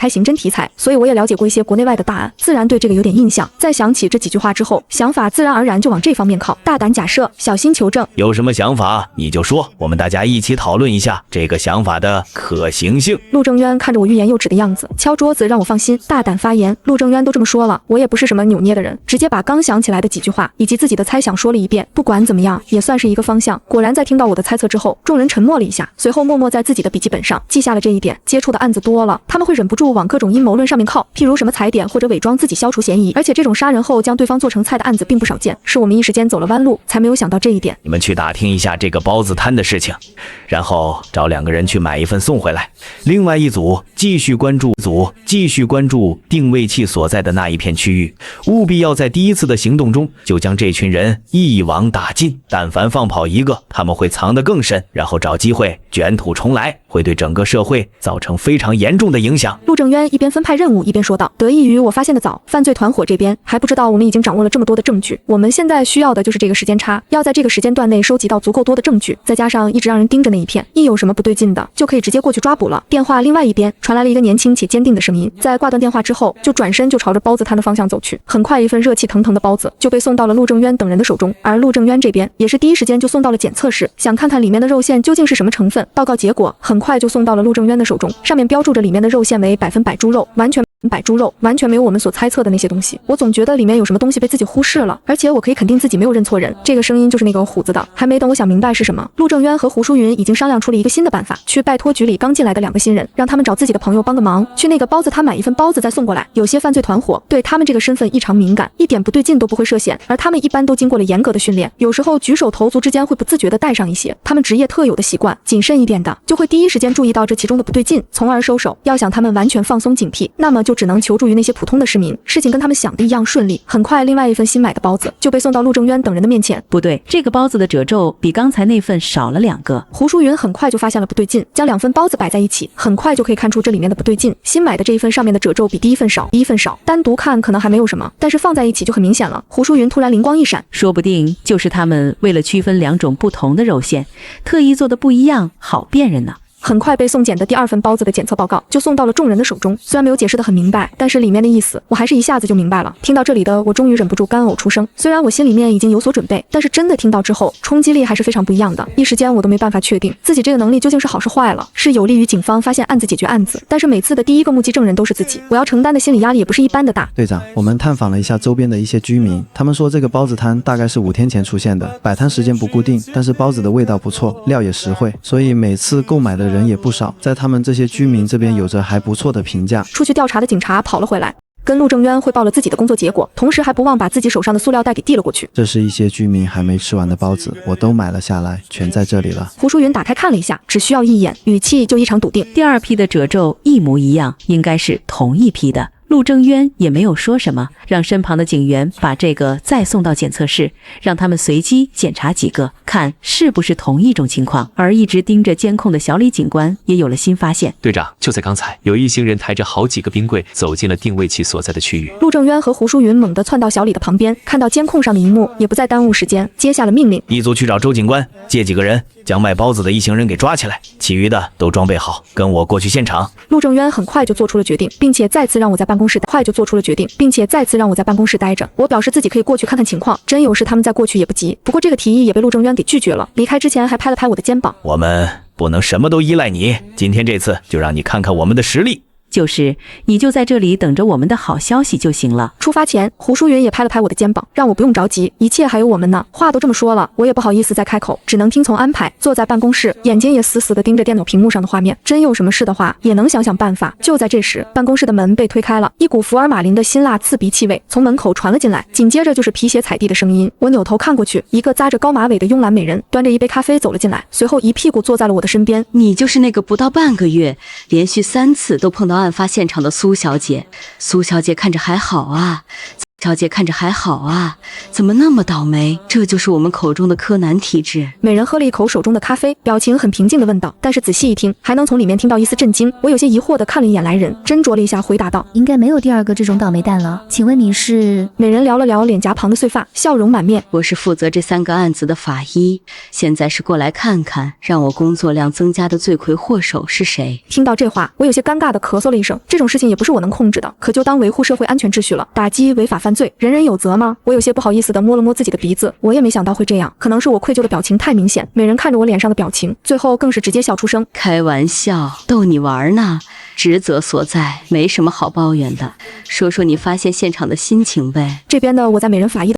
刑侦题材，所以我也了解过一些国内外的大案，自然对这个有点印象。在想起这几句话之后，想法自然而然就往这方面靠。大胆假设，小心求证。有什么想法你就说，我们大家一起讨论一下这个想法的可行性。陆正渊看着我欲言又止的样子，敲桌子让我放心，大胆发言。陆正渊都这么说了，我也不是什么扭捏的人，直接把刚想起来的几句话以及自己的猜想说了一遍。不管怎么样，也算是一个方向。果然在听到我的猜测之后，众人沉默了一下，随后默默在自己的笔记本上记下了这一点。接触的案子多了，他们会忍不住往各种阴谋论上面靠，譬如什么踩点或者伪装自己消除嫌疑，而且这种杀人后将对方做成菜的案子并不少见，是我们一时间走了弯路，才没有想到这一点。你们去打听一下这个包子摊的事情，然后找2个人去买一份送回来。另外一组继续关注定位器所在的那一片区域，务必要在第一次的行动中就将这群人一网打尽。但凡放跑一个，他们会藏得更深，然后找机会卷土重来，会对整个社会造成非常严重的影响。陆正渊一边分派任务一边说道，得益于我发现的早，犯罪团伙这边还不知道我们已经掌握了这么多的证据，我们现在需要的就是这个时间差，要在这个时间段内收集到足够多的证据，再加上一直让人盯着那一片，一有什么不对劲的就可以直接过去抓捕了。电话另外一边传来了一个年轻且坚定的声音，在挂断电话之后就转身就朝着包子摊的方向走去。很快一份热气腾腾的包子就被送到了陆正渊等人的手中，而陆正渊这边也是第一时间就送到了检测室，想看看里面的肉馅究竟是什么成分。报告结果很快就送到了陆正渊的手中，上面标注着里面的肉馅为100%猪肉，完全没有我们所猜测的那些东西。我总觉得里面有什么东西被自己忽视了，而且我可以肯定自己没有认错人，这个声音就是那个虎子的。还没等我想明白是什么，陆正渊和胡淑云已经商量出了一个新的办法，去拜托局里刚进来的2个新人，让他们找自己的朋友帮个忙，去那个包子摊买一份包子再送过来。有些犯罪团伙对他们这个身份异常敏感，一点不对劲都不会涉险，而他们一般都经过了严格的训练，有时候举手投足之间会不自觉地带上一些他们职业特有的习惯，谨慎一点的就会第一时间注意到这其中的不对劲，从而收手。要想他们完全放松警惕，那么就只能求助于那些普通的市民。事情跟他们想的一样顺利，很快另外一份新买的包子就被送到陆正渊等人的面前。不对，这个包子的褶皱比刚才那份少了2个。胡淑云很快就发现了不对劲，将2份包子摆在一起，很快就可以看出这里面的不对劲。新买的这一份上面的褶皱比第一份少，单独看可能还没有什么，但是放在一起就很明显了。胡淑云突然灵光一闪，说不定就是他们为了区分2种不同的肉馅，特意做的不一样，好辨认呢。很快被送检的第2份包子的检测报告就送到了众人的手中，虽然没有解释得很明白，但是里面的意思我还是一下子就明白了。听到这里的我终于忍不住干呕出声，虽然我心里面已经有所准备，但是真的听到之后冲击力还是非常不一样的，一时间我都没办法确定自己这个能力究竟是好是坏了，是有利于警方发现案子解决案子，但是每次的第一个目击证人都是自己，我要承担的心理压力也不是一般的大。队长，我们探访了一下周边的一些居民，他们说这个包子摊大概是5天前出现的，摆摊时间不固定，但是包子的味道不错，料也实惠，所以每次购买的人也不少，在他们这些居民这边有着还不错的评价。出去调查的警察跑了回来，跟陆正渊汇报了自己的工作结果，同时还不忘把自己手上的塑料袋给递了过去。这是一些居民还没吃完的包子，我都买了下来，全在这里了。胡淑云打开看了一下，只需要一眼，语气就异常笃定。第2批的褶皱一模一样，应该是同一批的。陆正渊也没有说什么，让身旁的警员把这个再送到检测室，让他们随机检查几个，看是不是同一种情况。而一直盯着监控的小李警官也有了新发现。队长，就在刚才，有一行人抬着好几个冰柜走进了定位器所在的区域。陆正渊和胡淑云猛地窜到小李的旁边，看到监控上的一幕，也不再耽误时间，接下了命令：一组去找周警官，借几个人，将卖包子的一行人给抓起来，其余的都装备好，跟我过去现场。陆正渊很快就做出了决定，并且再次让我在办公室待着。我表示自己可以过去看看情况，真有事他们再过去也不急。不过这个提议也被陆正渊给拒绝了。离开之前还拍了拍我的肩膀，我们不能什么都依赖你，今天这次就让你看看我们的实力。就是你就在这里等着我们的好消息就行了。出发前，胡淑云也拍了拍我的肩膀，让我不用着急，一切还有我们呢。话都这么说了，我也不好意思再开口，只能听从安排。坐在办公室，眼睛也死死地盯着电脑屏幕上的画面。真有什么事的话，也能想想办法。就在这时，办公室的门被推开了，一股福尔马林的辛辣刺鼻气味从门口传了进来，紧接着就是皮鞋踩地的声音。我扭头看过去，一个扎着高马尾的慵懒美人端着一杯咖啡走了进来，随后一屁股坐在了我的身边。你就是那个不到半个月，连续3次都碰到案发现场的苏小姐。苏小姐看着还好啊，怎么那么倒霉？这就是我们口中的柯南体质。美人喝了一口手中的咖啡，表情很平静地问道，但是仔细一听，还能从里面听到一丝震惊。我有些疑惑地看了一眼来人，斟酌了一下，回答道：应该没有第二个这种倒霉蛋了。请问你是？美人撩了撩脸颊旁的碎发，笑容满面。我是负责这3个案子的法医，现在是过来看看让我工作量增加的罪魁祸首是谁。听到这话，我有些尴尬地咳嗽了一声。这种事情也不是我能控制的，可就当维护社会安全秩序了。打击违法犯罪，人人有责吗？我有些不好意思地摸了摸自己的鼻子，我也没想到会这样，可能是我愧疚的表情太明显。美人看着我脸上的表情，最后更是直接笑出声。开玩笑，逗你玩呢。职责所在，没什么好抱怨的。说说你发现现场的心情呗。这边的我在美人法医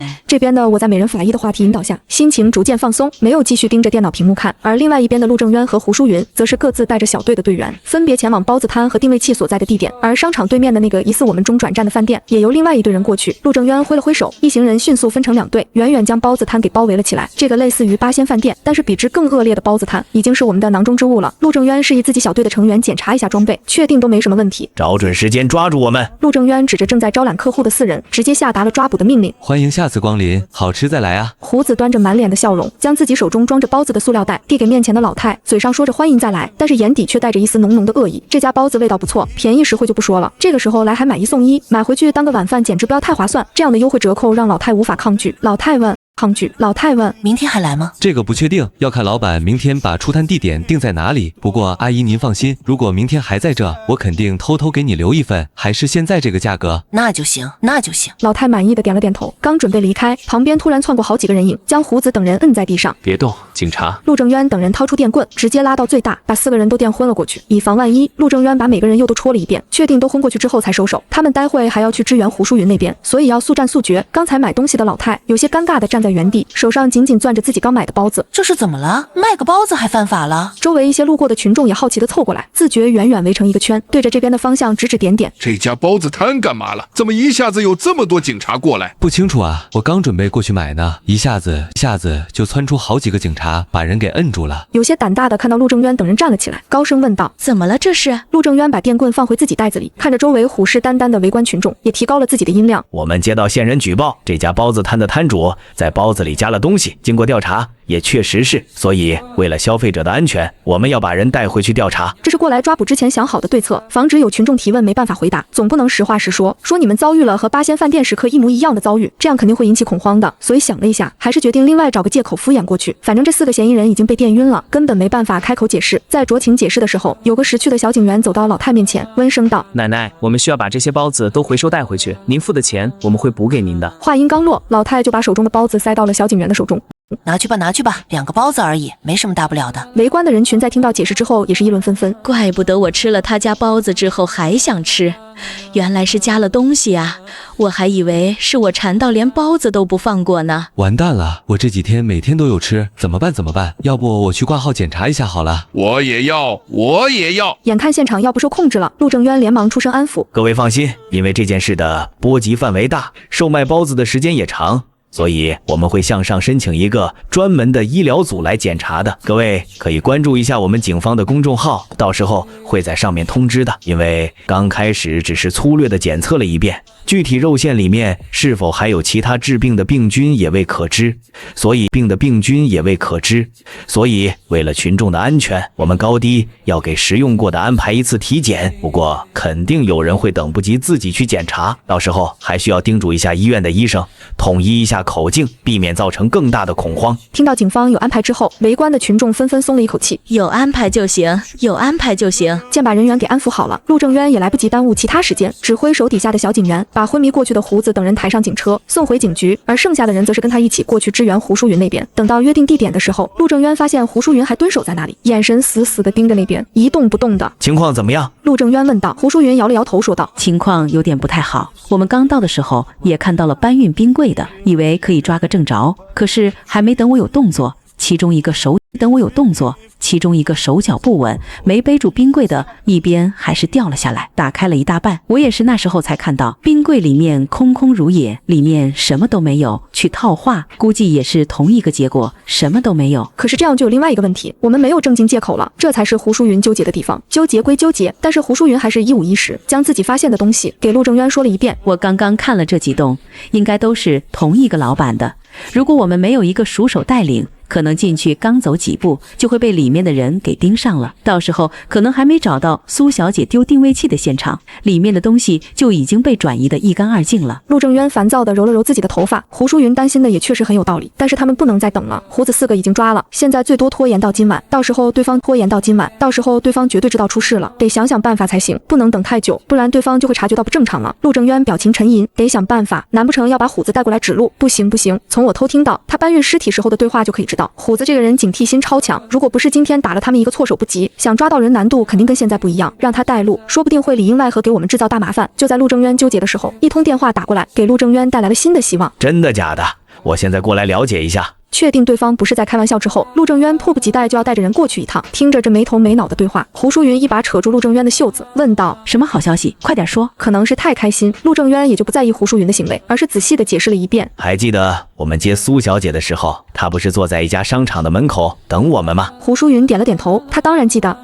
的话题引导下，心情逐渐放松，没有继续盯着电脑屏幕看。而另外一边的陆正渊和胡淑云则是各自带着小队的队员，分别前往包子摊和定位器所在的地点。而商场对面的那个疑似我们中转站的饭店，也由另外一队人过去。陆正渊挥了挥手，一行人迅速分成2队，远远将包子摊给包围了起来。这个类似于八仙饭店，但是比之更恶劣的包子摊，已经是我们的囊中之物了。陆正渊示意自己小队的成员检查一下装备，确定都没什么问题，找准时间抓住我们。陆正渊指着正在招揽客户的4人，直接下达了抓捕的命令。欢迎下次光临，好吃再来啊。胡子端着满脸的笑容，将自己手中装着包子的塑料袋递给面前的老太，嘴上说着欢迎再来，但是眼底却带着一丝浓浓的恶意。这家包子味道不错，便宜实惠就不说了，这个时候来还买1送1，买回去当个晚饭简直不要太划算。这样的优惠折扣让老太无法抗拒。老太问明天还来吗？这个不确定，要看老板明天把出摊地点定在哪里。不过阿姨您放心，如果明天还在这，我肯定偷偷给你留一份，还是现在这个价格。那就行。老太满意的点了点头，刚准备离开，旁边突然窜过好几个人影，将胡子等人摁在地上。别动，警察。陆正渊等人掏出电棍，直接拉到最大，把4个人都电昏了过去。以防万一，陆正渊把每个人又都戳了一遍，确定都昏过去之后才收手。他们待会还要去支援胡淑云那边，所以要速战速决。刚才买东西的老太有些尴尬的站在原地，手上紧紧攥着自己刚买的包子。这是怎么了？卖个包子还犯法了？周围一些路过的群众也好奇地凑过来，自觉远远围成一个圈，对着这边的方向指指点点。这家包子摊干嘛了？怎么一下子有这么多警察过来？不清楚啊，我刚准备过去买呢，一下子就窜出好几个警察，把人给摁住了。有些胆大的看到陆正渊等人站了起来，高声问道：怎么了这是？陆正渊把电棍放回自己袋子里，看着周围虎视眈眈的围观群众，也提高了自己的音量。我们接到线人举报，这家包子摊的摊主在包子里加了东西，经过调查也确实是，所以为了消费者的安全，我们要把人带回去调查。这是过来抓捕之前想好的对策，防止有群众提问没办法回答，总不能实话实说，说你们遭遇了和八仙饭店食客一模一样的遭遇，这样肯定会引起恐慌的。所以想了一下，还是决定另外找个借口敷衍过去。反正这4个嫌疑人已经被电晕了，根本没办法开口解释。在酌情解释的时候，有个识趣的小警员走到老太面前，温声道：奶奶，我们需要把这些包子都回收带回去，您付的钱我们会补给您的。话音刚落，老太就把手中的包子塞到了小警员的手中。拿去吧，2个包子而已，没什么大不了的。围观的人群在听到解释之后也是议论纷纷，怪不得我吃了他家包子之后还想吃，原来是加了东西啊，我还以为是我馋到连包子都不放过呢。完蛋了，我这几天每天都有吃，怎么办？要不我去挂号检查一下好了。我也要。眼看现场要不受控制了，陆正渊连忙出声安抚：各位放心，因为这件事的波及范围大，售卖包子的时间也长，所以我们会向上申请一个专门的医疗组来检查的。各位可以关注一下我们警方的公众号，到时候会在上面通知的。因为刚开始只是粗略的检测了一遍，具体肉馅里面是否还有其他致病的病菌也未可知，所以为了群众的安全，我们高低要给食用过的安排一次体检。不过肯定有人会等不及自己去检查，到时候还需要叮嘱一下医院的医生，统一一下下口径，避免造成更大的恐慌。听到警方有安排之后，围观的群众纷纷松了一口气。有安排就行，有安排就行。见把人员给安抚好了，陆正渊也来不及耽误其他时间，指挥手底下的小警员把昏迷过去的胡子等人抬上警车，送回警局。而剩下的人则是跟他一起过去支援胡淑云那边。等到约定地点的时候，陆正渊发现胡淑云还蹲守在那里，眼神死死地盯着那边，一动不动的。情况怎么样？陆正渊问道。胡淑云摇了摇头说道，情况有点不太好。我们刚到的时候也看到了搬运冰柜的，以为可以抓个正着，可是还没等我有动作，其中一个手脚不稳，没背住冰柜的一边还是掉了下来，打开了一大半。我也是那时候才看到，冰柜里面空空如也，里面什么都没有。去套话，估计也是同一个结果，什么都没有。可是这样就有另外一个问题，我们没有正经借口了，这才是胡淑云纠结的地方。纠结归纠结，但是胡淑云还是一五一十将自己发现的东西给陆正渊说了一遍。我刚刚看了这几栋，应该都是同一个老板的。如果我们没有一个熟手带领，可能进去刚走几步就会被里面的人给盯上了，到时候可能还没找到苏小姐丢定位器的现场，里面的东西就已经被转移得一干二净了。陆正渊烦躁地揉了揉自己的头发，胡淑云担心的也确实很有道理，但是他们不能再等了，胡子4个已经抓了，现在最多拖延到今晚，到时候对方绝对知道出事了，得想想办法才行，不能等太久，不然对方就会察觉到不正常了。陆正渊表情沉吟，得想办法，难不成要把虎子带过来指路？不行，从我偷听到他搬运尸体时候的对话就可以知道，虎子这个人警惕心超强，如果不是今天打了他们一个措手不及，想抓到人难度肯定跟现在不一样，让他带路说不定会里应外合给我们制造大麻烦。就在陆正渊纠结的时候，一通电话打过来，给陆正渊带来了新的希望。真的假的？我现在过来了解一下。确定对方不是在开玩笑之后，陆正渊迫不及待就要带着人过去一趟。听着这没头没脑的对话，胡淑云一把扯住陆正渊的袖子，问道：什么好消息？快点说。可能是太开心，陆正渊也就不在意胡淑云的行为，而是仔细的解释了一遍。还记得我们接苏小姐的时候，她不是坐在一家商场的门口等我们吗？胡淑云点了点头，她当然记得，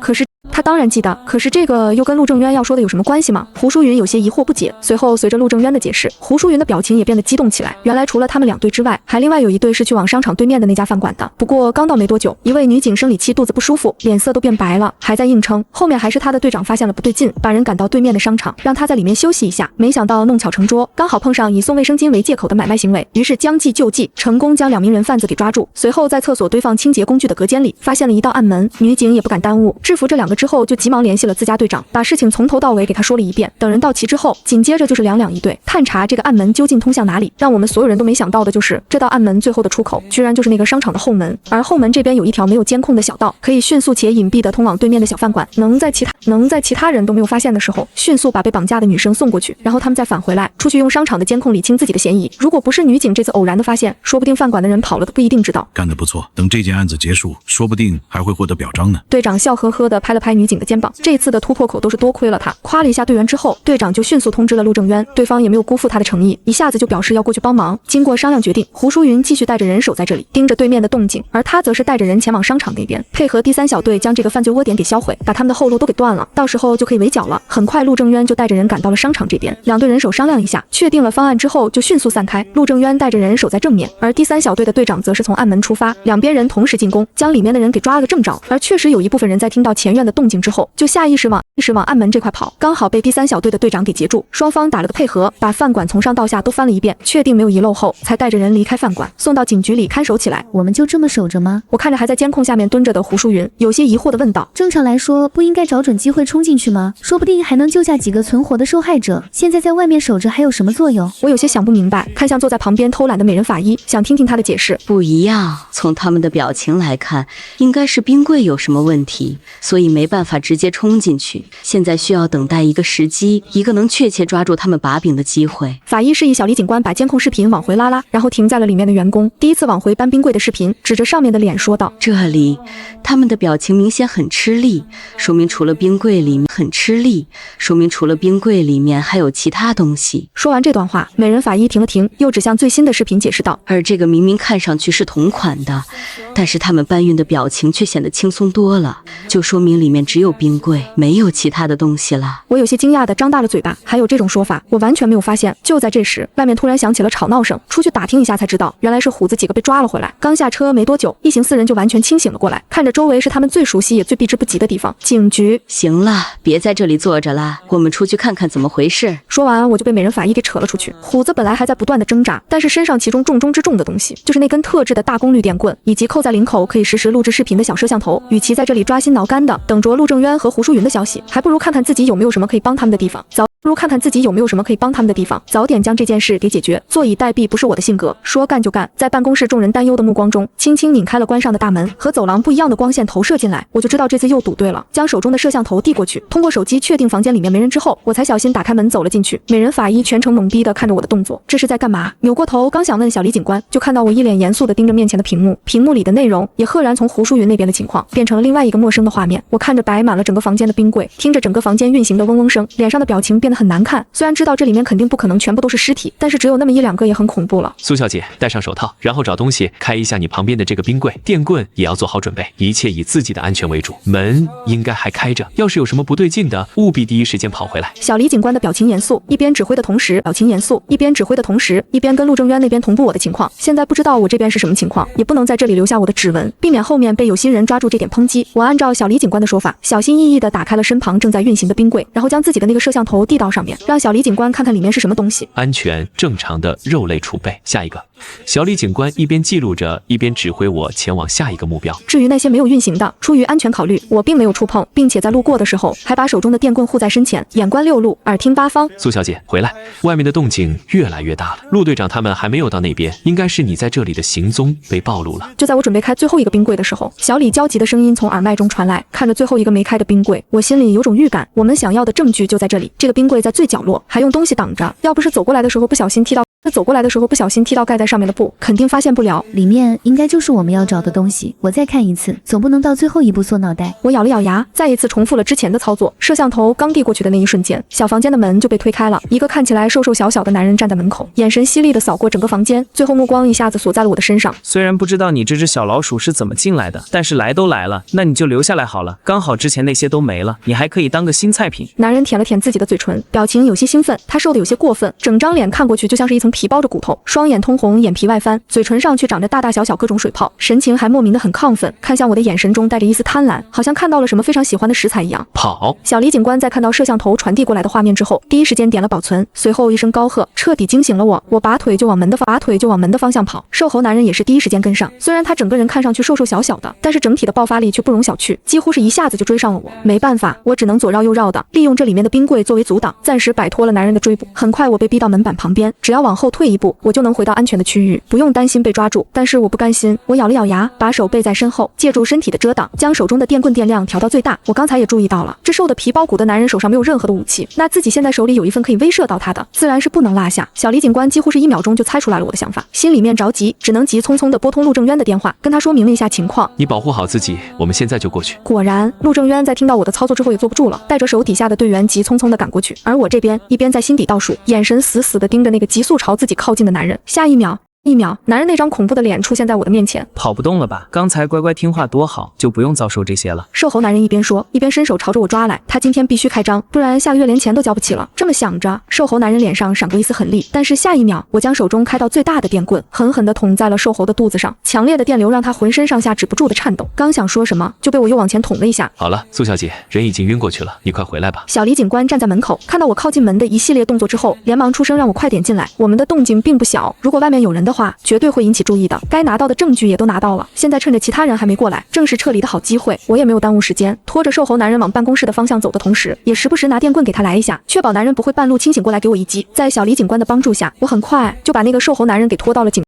可是这个又跟陆正渊要说的有什么关系吗？胡淑云有些疑惑不解。随后随着陆正渊的解释，胡淑云的表情也变得激动起来。原来除了他们2队之外，还另外有一队是去往商场对面的那家饭馆的。不过刚到没多久，一位女警生理期肚子不舒服，脸色都变白了，还在硬撑。后面还是他的队长发现了不对劲，把人赶到对面的商场，让他在里面休息一下。没想到弄巧成拙，刚好碰上以送卫生巾为借口的买卖行为，于是将计就计，成功将2名人贩子给抓住。随后在厕所堆放清洁工具的隔间里发现了一道暗门，女警也不敢耽误，制服这2个之后就急忙联系了自家队长，把事情从头到尾给他说了一遍。等人到齐之后，紧接着就是2两一队探查这个暗门究竟通向哪里。让我们所有人都没想到的就是，这道暗门最后的出口居然就是那个商场的后门，而后门这边有一条没有监控的小道，可以迅速且隐蔽的通往对面的小饭馆。能在其他人都没有发现的时候，迅速把被绑架的女生送过去，然后他们再返回来，出去用商场的监控理清自己的嫌疑。如果不是女警这次偶然的发现，说不定饭馆的人跑了都不一定知道。干得不错，等这件案子结束，说不定还会获得表彰呢。队长笑呵呵地拍了拍女警的肩膀，这次的突破口都是多亏了他。夸了一下队员之后，队长就迅速通知了陆正渊，对方也没有辜负他的诚意，一下子就表示要过去帮忙。经过商量决定，胡淑云继续带着人守在这里，盯着对面的动静，而他则是带着人前往商场那边，配合第3小队将这个犯罪窝点给销毁，把他们的后路都给断了，到时候就可以围剿了。很快陆正渊就带着人赶到了商场这边，2队人手商量一下，确定了方案之后就迅速散开。陆正渊带着人守在正面，而第3小队的队长则是从暗门出发，两边人同时进攻，将里面的人给抓了个正着。而确实有一部分人在听到前院的动静之后，就下意识往暗门这块跑，刚好被第3小队的队长给截住。双方打了个配合，把饭馆从上到下都翻了一遍，确定没有遗漏后，才带着人离开饭馆，送到警局里看守起来。我们就这么守着吗？我看着还在监控下面蹲着的胡淑云，有些疑惑地问道。正常来说，不应该找准机会冲进去吗？说不定还能救下几个存活的受害者。现在在外面守着还有什么作用？我有些想不明白，看向坐在旁边偷懒的美人法医，想听听他的解释。不一样，从他们的表情来看，应该是冰柜有什么问题，所以没办法直接冲进去。现在需要等待一个时机，一个能确切抓住他们把柄的机会。法医示意小李警官把监控视频往回拉，然后停在了里面的员工第一次往回搬冰柜的视频，指着上面的脸说道：这里，他们的表情明显很吃力，说明除了冰柜里面还有其他东西。说完这段话，美人法医停了停，又指向最新的视频解释道：而这个明明看上去是同款的，但是他们搬运的表情却显得轻松多了，就说明里面面只有冰柜，没有其他的东西了。我有些惊讶地张大了嘴巴，还有这种说法，我完全没有发现。就在这时，外面突然响起了吵闹声，出去打听一下才知道，原来是虎子几个被抓了回来。刚下车没多久，一行4人就完全清醒了过来，看着周围是他们最熟悉也最避之不及的地方，警局。行了，别在这里坐着了，我们出去看看怎么回事。说完，我就被美人法医给扯了出去。虎子本来还在不断的挣扎，但是身上其中重中之重的东西，就是那根特制的大功率电棍，以及扣在领口可以实时录制视频的小摄像头。与其在这里抓心挠肝的等着陆正渊和胡淑云的消息，还不如看看自己有没有什么可以帮他们的地方。早点将这件事给解决。坐以待毙不是我的性格，说干就干。在办公室众人担忧的目光中，轻轻拧开了关上的大门，和走廊不一样的光线投射进来，我就知道这次又赌对了。将手中的摄像头递过去，通过手机确定房间里面没人之后，我才小心打开门走了进去。美人法医全程懵逼的看着我的动作，这是在干嘛？扭过头刚想问小李警官，就看到我一脸严肃的盯着面前的屏幕，屏幕里的内容也赫然从胡淑云那边的情况变成了另外一个陌生的画面。我看着摆满了整个房间的冰柜，听着整个房间运行的嗡嗡声，脸上的表情变得很难看。虽然知道这里面肯定不可能全部都是尸体，但是只有那么1-2个也很恐怖了。苏小姐，戴上手套，然后找东西开一下你旁边的这个冰柜，电棍也要做好准备，一切以自己的安全为主。门应该还开着，要是有什么不对劲的，务必第一时间跑回来。小李警官的表情严肃，一边指挥的同时，一边跟陆正渊那边同步我的情况。现在不知道我这边是什么情况，也不能在这里留下我的指纹，避免后面被有心人抓住这点抨击。我按照小李警官的说法，小心翼翼地打开了身旁正在运行的冰柜，然后将自己的那个摄像头递到上面，让小李警官看看里面是什么东西。安全正常的肉类储备。下一个。小李警官一边记录着，一边指挥我前往下一个目标。至于那些没有运行的，出于安全考虑，我并没有触碰，并且在路过的时候还把手中的电棍护在身前，眼观六路，耳听八方。苏小姐，回来，外面的动静越来越大了。陆队长他们还没有到那边，应该是你在这里的行踪被暴露了。就在我准备开最后一个冰柜的时候，小李焦急的声音从耳麦中传来。看着最后一个没开的冰柜，我心里有种预感，我们想要的证据就在这里。这个冰柜在最角落，还用东西挡着，要不是走过来的时候不小心踢到盖在上面的布，肯定发现不了。里面应该就是我们要找的东西。我再看一次，总不能到最后一步缩脑袋。我咬了咬牙，再一次重复了之前的操作。摄像头刚递过去的那一瞬间，小房间的门就被推开了，一个看起来瘦瘦小小的男人站在门口，眼神犀利地扫过整个房间，最后目光一下子锁在了我的身上。虽然不知道你这只小老鼠是怎么进来的，但是来都来了，那你就留下来好了。刚好之前那些都没了，你还可以当个新菜品。男人舔了舔自己的嘴唇，表情有些兴奋。他瘦得有些过分，整张脸看过去就像是一层皮包着骨头，双眼通红，眼皮外翻，嘴唇上却长着大大小小各种水泡，神情还莫名的很亢奋，看向我的眼神中带着一丝贪婪，好像看到了什么非常喜欢的食材一样。跑！小李警官在看到摄像头传递过来的画面之后，第一时间点了保存，随后一声高喝，彻底惊醒了我。我拔腿就往门的方向跑，瘦猴男人也是第一时间跟上。虽然他整个人看上去瘦瘦小小的，但是整体的爆发力却不容小觑，几乎是一下子就追上了我。没办法，我只能左绕右绕的，利用这里面的冰柜作为阻挡，暂时摆脱了男人的追捕。很快我被逼到门板旁边，只要往后退一步，我就能回到安全的区域，不用担心被抓住。但是我不甘心，我咬了咬牙，把手背在身后，借助身体的遮挡，将手中的电棍电量调到最大。我刚才也注意到了，这瘦的皮包骨的男人手上没有任何的武器，那自己现在手里有一份可以威慑到他的，自然是不能落下。小李警官几乎是1秒钟就猜出来了我的想法，心里面着急，只能急匆匆地拨通陆正渊的电话，跟他说明了一下情况。你保护好自己，我们现在就过去。果然，陆正渊在听到我的操作之后也坐不住了，带着手底下的队员急匆匆地赶过去，而我这边一边在心底倒数，眼神死死地盯着那个急速朝自己靠近的男人。下一秒，男人那张恐怖的脸出现在我的面前。跑不动了吧？刚才乖乖听话多好，就不用遭受这些了。瘦猴男人一边说，一边伸手朝着我抓来。他今天必须开张，不然下个月连钱都交不起了。这么想着，瘦猴男人脸上闪过一丝狠厉，但是下一秒，我将手中开到最大的电棍狠狠地捅在了瘦猴的肚子上，强烈的电流让他浑身上下止不住的颤抖。刚想说什么，就被我又往前捅了一下。好了，苏小姐，人已经晕过去了，你快回来吧。小李警官站在门口，看到我靠近门的一系列动作之后，连忙出声让我快点进来。我们的动静并不小，如果外面有人的话，绝对会引起注意的。该拿到的证据也都拿到了，现在趁着其他人还没过来，正是撤离的好机会。我也没有耽误时间，拖着瘦猴男人往办公室的方向走的同时，也时不时拿电棍给他来一下，确保男人不会半路清醒过来给我一击。在小李警官的帮助下，我很快就把那个瘦猴男人给拖到了警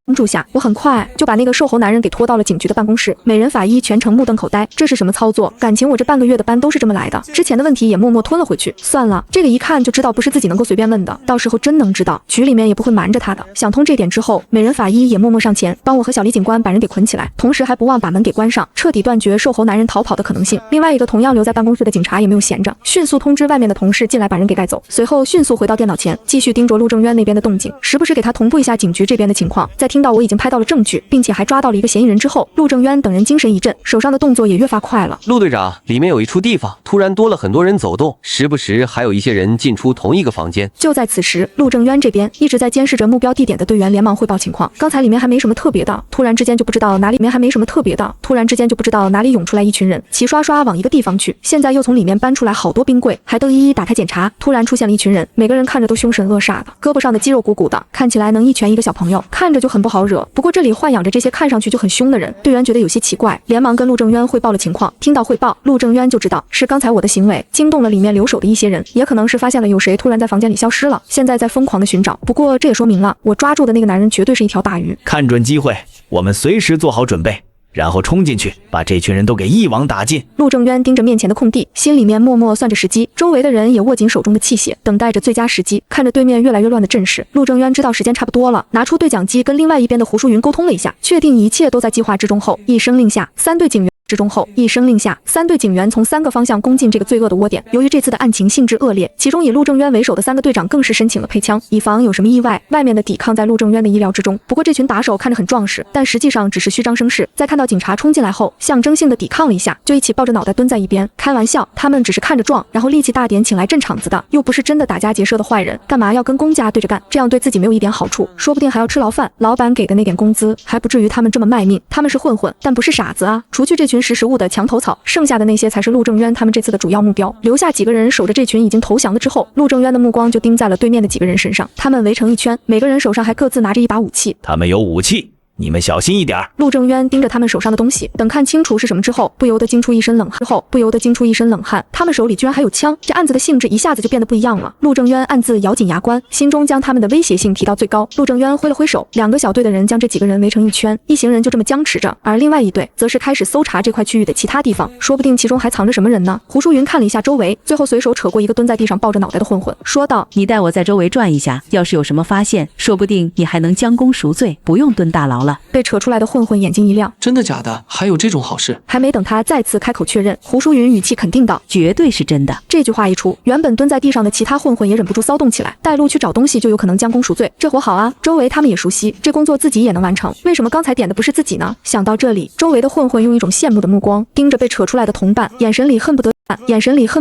局的办公室。美人法医全程目瞪口呆，这是什么操作？感情我这半个月的班都是这么来的，之前的问题也默默吞了回去。算了，这个一看就知道不是自己能够随便问的，到时候真能知道，局里面也不会瞒着他的。想通这点之后，美人法医也默默上前帮我和小李警官把人给捆起来，同时还不忘把门给关上，彻底断绝瘦猴男人逃跑的可能性。另外一个同样留在办公室的警察也没有闲着，迅速通知外面的同事进来把人给带走，随后迅速回到电脑前，继续盯着陆正渊那边的动静，时不时给他同步一下警局这边的情况。在听到我已经拍到了证据，并且还抓到了一个嫌疑人之后，陆正渊等人精神一振，手上的动作也越发快了。陆队长，里面有一处地方突然多了很多人走动，时不时还有一些人进出同一个房间。就在此时，陆正渊这边一直在监视着目标地点的队员连忙汇报情况。刚才里面还没什么特别的，突然之间就不知道哪里涌出来一群人，齐刷刷往一个地方去。现在又从里面搬出来好多冰柜，还都一一打开检查。突然出现了一群人，每个人看着都凶神恶煞的，胳膊上的肌肉鼓鼓的，看起来能一拳一个小朋友，看着就很不好惹。不过这里豢养着这些看上去就很凶的人，队员觉得有些奇怪，连忙跟陆正渊汇报了情况。听到汇报，陆正渊就知道是刚才我的行为惊动了里面留守的一些人，也可能是发现了有谁突然在房间里消失了，现在在疯狂的寻找。不过这也说明了我抓住的那个男人绝对是一条大鱼。看准机会，我们随时做好准备，然后冲进去，把这群人都给一网打尽。陆正渊盯着面前的空地，心里面默默算着时机，周围的人也握紧手中的器械，等待着最佳时机。看着对面越来越乱的阵势，陆正渊知道时间差不多了，拿出对讲机跟另外一边的胡淑云沟通了一下，确定一切都在计划之中后，一声令下，3队警员从3个方向攻进这个罪恶的窝点。由于这次的案情性质恶劣，其中以陆正渊为首的3个队长更是申请了配枪，以防有什么意外。外面的抵抗在陆正渊的意料之中，不过这群打手看着很壮实，但实际上只是虚张声势。在看到警察冲进来后，象征性的抵抗了一下，就一起抱着脑袋蹲在一边。开玩笑，他们只是看着壮，然后力气大点请来镇场子的，又不是真的打家劫舍的坏人，干嘛要跟公家对着干？这样对自己没有一点好处，说不定还要吃牢饭，老板给的那点工资还不至于他们这么卖命。他们是混混，但不是傻子啊。除去这群识时务的墙头草，剩下的那些才是陆正渊他们这次的主要目标。留下几个人守着这群已经投降了之后，陆正渊的目光就盯在了对面的几个人身上。他们围成一圈，每个人手上还各自拿着一把武器。他们有武器，你们小心一点。陆正渊盯着他们手上的东西，等看清楚是什么之后，不由得惊出一身冷汗。他们手里居然还有枪，这案子的性质一下子就变得不一样了。陆正渊暗自咬紧牙关，心中将他们的威胁性提到最高。陆正渊挥了挥手，2个小队的人将这几个人围成一圈，一行人就这么僵持着，而另外一队则是开始搜查这块区域的其他地方，说不定其中还藏着什么人呢。胡淑云看了一下周围，最后随手扯过一个蹲在地上抱着脑袋的混混，说道：你带我在周围转一下，要是有什么发现，说不定你还能将功赎罪，不用蹲大牢了。被扯出来的混混眼睛一亮，真的假的？还有这种好事？还没等他再次开口确认，胡淑云语气肯定道：绝对是真的。这句话一出，原本蹲在地上的其他混混也忍不住骚动起来，带路去找东西就有可能将功赎罪，这活好啊，周围他们也熟悉，这工作自己也能完成，为什么刚才点的不是自己呢？想到这里，周围的混混用一种羡慕的目光盯着被扯出来的同伴，眼神里恨不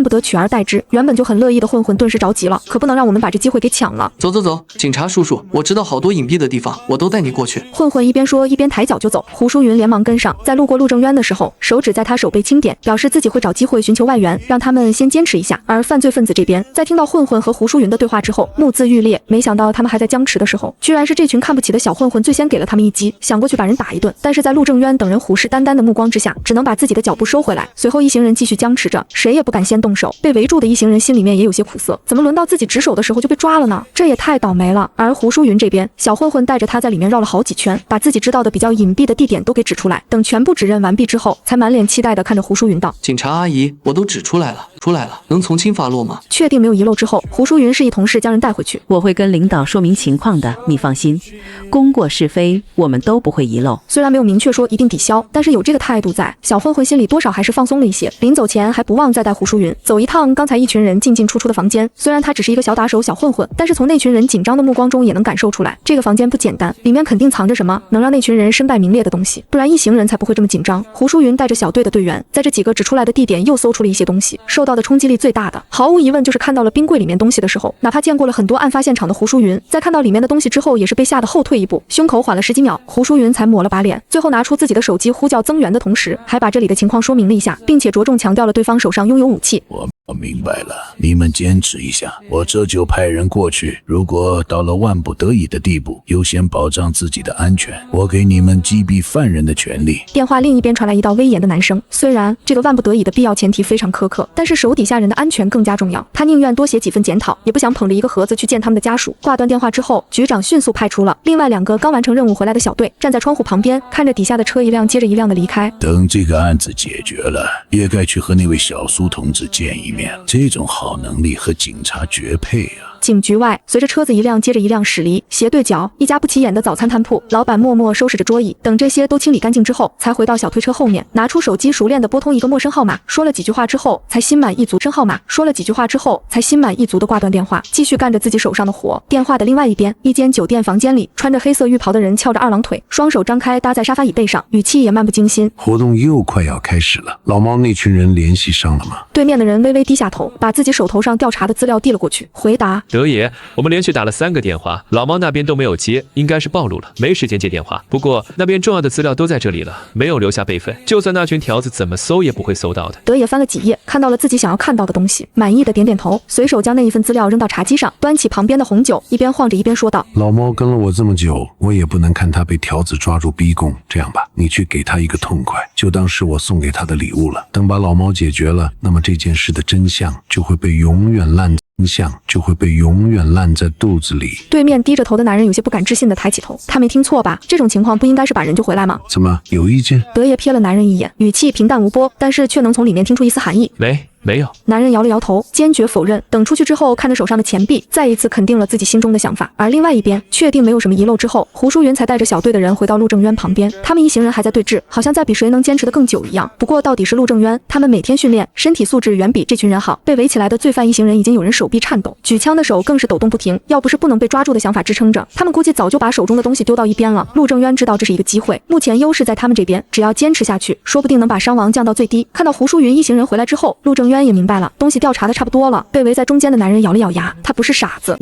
得取而代之。原本就很乐意的混混顿时着急了，可不能让我们把这机会给抢了。走，警察叔叔，我知道好多隐蔽的地方，我都带你过去。混混一边说一边抬脚就走，胡淑云连忙跟上，在路过陆正渊的时候，手指在他手背轻点，表示自己会找机会寻求外援，让他们先坚持一下。而犯罪分子这边在听到混混和胡淑云的对话之后，目眦欲裂，没想到他们还在僵持的时候，居然是这群看不起的小混混最先给了他们一击，想过去把人打一顿，但是在陆正渊等人虎视眈眈的目光之下，只能把自己的脚步收回来。随后一行人继续僵持着，谁也不敢先动手。被围住的一行人心里面也有些苦涩，怎么轮到自己值守的时候就被抓了呢？这也太倒霉了。而胡淑云这边，小混混带着他在里面绕了好几圈，把自己知道的比较隐蔽的地点都给指出来。等全部指认完毕之后，才满脸期待地看着胡淑云道：警察阿姨，我都指出来了，能从轻发落吗？确定没有遗漏之后，胡淑云示意同事将人带回去。我会跟领导说明情况的，你放心，功过是非我们都不会遗漏。虽然没有明确说一定抵消，但是有这个态度在，小混混心里多少还是放松了一些。临走前还不忘再带胡淑云走一趟刚才一群人进进出出的房间。虽然他只是一个小打手小混混，但是从那群人紧张的目光中也能感受出来，这个房间不简单，里面肯定藏着什么能让那群人身败名裂的东西，不然一行人才不会这么紧张。胡淑云带着小队的队员在这几个指出来的地点又搜出了一些东西，受到的冲击力最大的毫无疑问就是看到了冰柜里面东西的时候，哪怕见过了很多案发现场的胡淑云，在看到里面的东西之后也是被吓得后退一步，胸口缓了10几秒，胡淑云才抹了把脸，最后拿出自己的手机呼叫增援的同时，还把这里的情况说明了一下，并且着重强调了对方手上拥有武器。我明白了，你们坚持一下，我这就派人过去。如果到了万不得已的地步，优先保障自己的安全，我给你们击毙犯人的权利。电话另一边传来一道威严的男声，虽然这个万不得已的必要前提非常苛刻，但是手底下人的安全更加重要，他宁愿多写几份检讨，也不想捧着一个盒子去见他们的家属。挂断电话之后，局长迅速派出了另外2个刚完成任务回来的小队，站在窗户旁边，看着底下的车一辆接着一辆的离开。等这个案子解决了，也该去和那位小苏同志见一面，这种好能力和警察绝配啊。警局外，随着车子一辆接着一辆驶离，斜对角，一家不起眼的早餐摊铺，老板默默收拾着桌椅，等这些都清理干净之后，才回到小推车后面，拿出手机熟练地拨通一个陌生号码，说了几句话之后，才心满意足地挂断电话，继续干着自己手上的活。电话的另外一边，一间酒店房间里，穿着黑色浴袍的人翘着二郎腿，双手张开搭在沙发椅背上，语气也漫不经心。活动又快要开始了，老猫那群人联系上了吗？对面的人微微低下头，把自己手头上调查的资料递了过去，回答：德爷，我们连续打了3个电话，老猫那边都没有接，应该是暴露了，没时间接电话。不过那边重要的资料都在这里了，没有留下备份，就算那群条子怎么搜也不会搜到的。德爷翻了几页，看到了自己想要看到的东西，满意的点点头，随手将那一份资料扔到茶几上，端起旁边的红酒，一边晃着一边说道：老猫跟了我这么久，我也不能看他被条子抓住逼供，这样吧，你去给他一个痛快，就当是我送给他的礼物了。等把老猫解决了，那么这件事的真相就会被永远烂在肚子里。对面低着头的男人有些不敢置信地抬起头，他没听错吧？这种情况不应该是把人救回来吗？怎么，有意见？德爷瞥了男人一眼，语气平淡无波，但是却能从里面听出一丝寒意。没有。男人摇了摇头，坚决否认。等出去之后，看着手上的钱币，再一次肯定了自己心中的想法。而另外一边，确定没有什么遗漏之后，胡淑云才带着小队的人回到陆正渊旁边。他们一行人还在对峙，好像在比谁能坚持得更久一样。不过到底是陆正渊，他们每天训练，身体素质远比这群人好。被围起来的罪犯一行人已经有人手臂颤抖，举枪的手更是抖动不停。要不是不能被抓住的想法支撑着，他们估计早就把手中的东西丢到一边了。陆正渊知道这是一个机会，目前优势在他们这边，只要坚持下去，说不定能把伤亡降到最低。看到胡淑云一行人回来之后，陆正渊也明白了，东西调查的差不多了。被围在中间的男人咬了咬牙，他不是傻子，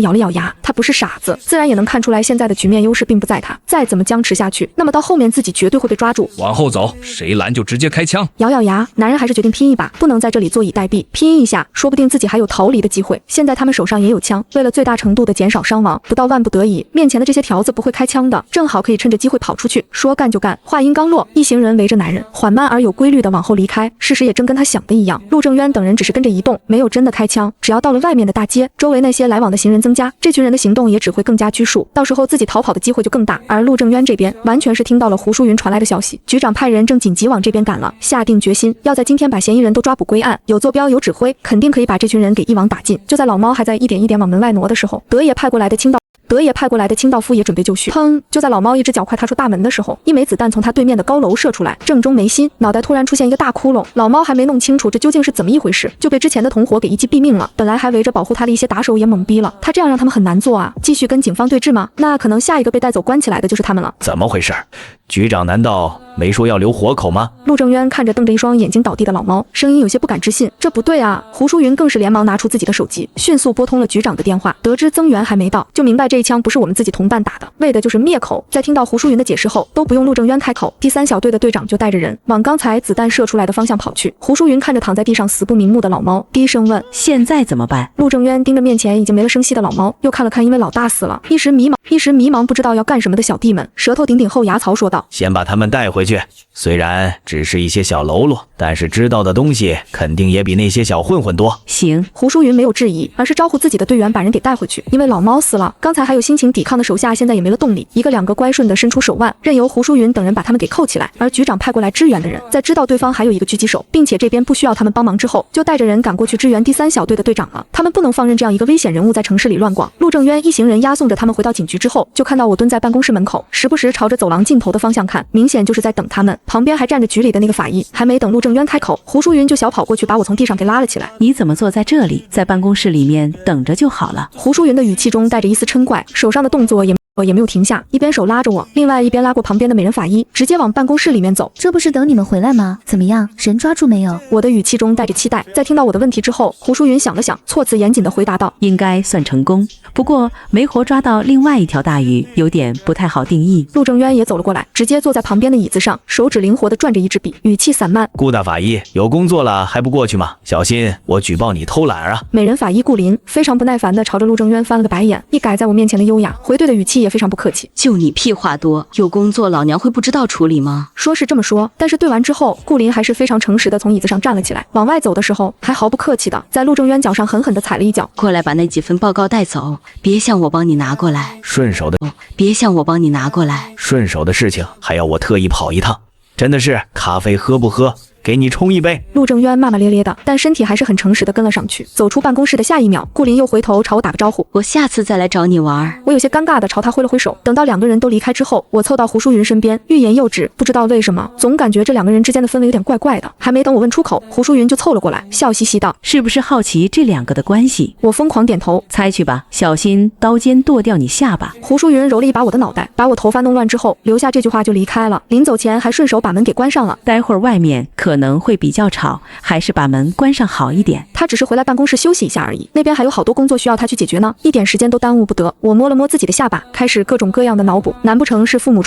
自然也能看出来现在的局面优势并不在他。再怎么僵持下去，那么到后面自己绝对会被抓住。往后走，谁拦就直接开枪。咬咬牙，男人还是决定拼一把，不能在这里坐以待毙，拼一下，说不定自己还有逃离的机会。现在他们手上也有枪，为了最大程度的减少伤亡，不到万不得已，面前的这些条子不会开枪的，正好可以趁着机会跑出去。说干就干。话音刚落，一行人围着男人缓慢而有规律的往后离开。事实也正跟他想的一样，陆正渊等人只是跟着移动，没有真的开枪。只要到了外面的大街，周围那些来往的行人增加，这群人的行动也只会更加拘束，到时候自己逃跑的机会就更大。而陆正渊这边完全是听到了胡淑云传来的消息，局长派人正紧急往这边赶了，下定决心要在今天把嫌疑人都抓捕归案，有坐标有指挥，肯定可以把这群人给一网打尽。就在老猫还在一点一点往门外挪的时候，德爷派过来的清道夫也准备就绪。砰！就在老猫一只脚快踏出大门的时候，一枚子弹从他对面的高楼射出来，正中眉心，脑袋突然出现一个大窟窿。老猫还没弄清楚这究竟是怎么一回事，就被之前的同伙给一击毙命了。本来还围着保护他的一些打手也懵逼了，他这样让他们很难做啊！继续跟警方对峙吗？那可能下一个被带走关起来的就是他们了。怎么回事？局长难道没说要留活口吗？陆正渊看着瞪着一双眼睛倒地的老猫，声音有些不敢置信。这不对啊！胡淑云更是连忙拿出自己的手机，迅速拨通了局长的电话，得知增援还没到，就明白这一枪不是我们自己同伴打的，为的就是灭口。在听到胡淑云的解释后，都不用陆正渊开口，第3小队的队长就带着人往刚才子弹射出来的方向跑去。胡淑云看着躺在地上死不瞑目的老猫，低声问：现在怎么办？陆正渊盯着面前已经没了声息的老猫，又看了看因为老大死了一时迷茫不知道要干什么的小弟们，舌头顶顶后牙槽说道：先把他们带回去，虽然只是一些小喽啰，但是知道的东西肯定也比那些小混混多。行。胡淑云没有质疑，而是招呼自己的队员把人给带回去。因为老猫死了，刚才还有心情抵抗的手下现在也没了动力，一个两个乖顺的伸出手腕，任由胡淑云等人把他们给扣起来。而局长派过来支援的人，在知道对方还有一个狙击手，并且这边不需要他们帮忙之后，就带着人赶过去支援第3小队的队长了。他们不能放任这样一个危险人物在城市里乱逛。陆正渊一行人押送着他们回到警局之后，就看到我蹲在办公室门口，时不时朝着走廊尽头的方向看，明显就是在等他们。旁边还站着局里的那个法医，还没等陆正渊开口，胡淑云就小跑过去把我从地上给拉了起来。你怎么坐在这里？在办公室里面等着就好了。胡淑云的语气中带着一丝嗔怪，手上的动作也没有停下，一边手拉着我，另外一边拉过旁边的美人法医，直接往办公室里面走。这不是等你们回来吗？怎么样，人抓住没有？我的语气中带着期待。在听到我的问题之后，胡淑云想了想，措辞严谨地回答道：应该算成功，不过没活抓到另外一条大鱼，有点不太好定义。陆正渊也走了过来，直接坐在旁边的椅子上，手指灵活地转着一支笔，语气散漫：顾大法医，有工作了还不过去吗？小心我举报你偷懒啊！美人法医顾林非常不耐烦地朝着陆正渊翻了个白眼，一改在我面前的优雅，回对的语气也非常不客气。就你屁话多，有工作老娘会不知道处理吗？说是这么说，但是对完之后，顾林还是非常诚实的从椅子上站了起来，往外走的时候还毫不客气的在陆正渊脚上狠狠地踩了一脚。过来把那几份报告带走，别向我帮你拿过来。顺手的，别向我帮你拿过来。顺手的事情还要我特意跑一趟，真的是咖啡喝不喝，给你冲一杯。陆正渊骂骂咧咧的，但身体还是很诚实的跟了上去。走出办公室的下一秒，顾林又回头朝我打个招呼，我下次再来找你玩。我有些尴尬的朝他挥了挥手。等到两个人都离开之后，我凑到胡淑云身边，欲言又止。不知道为什么，总感觉这两个人之间的氛围有点怪怪的。还没等我问出口，胡淑云就凑了过来，笑嘻嘻道：“是不是好奇这两个的关系？”我疯狂点头，猜去吧，小心刀尖剁掉你下巴。胡淑云揉了一把我的脑袋，把我头发弄乱之后，留下这句话就离开了。临走前还顺手把门给关上了。待会儿外面可能会比较吵，还是把门关上好一点。他只是回来办公室休息一下而已，那边还有好多工作需要他去解决呢，一点时间都耽误不得。我摸了摸自己的下巴，开始各种各样的脑补，难不成是父母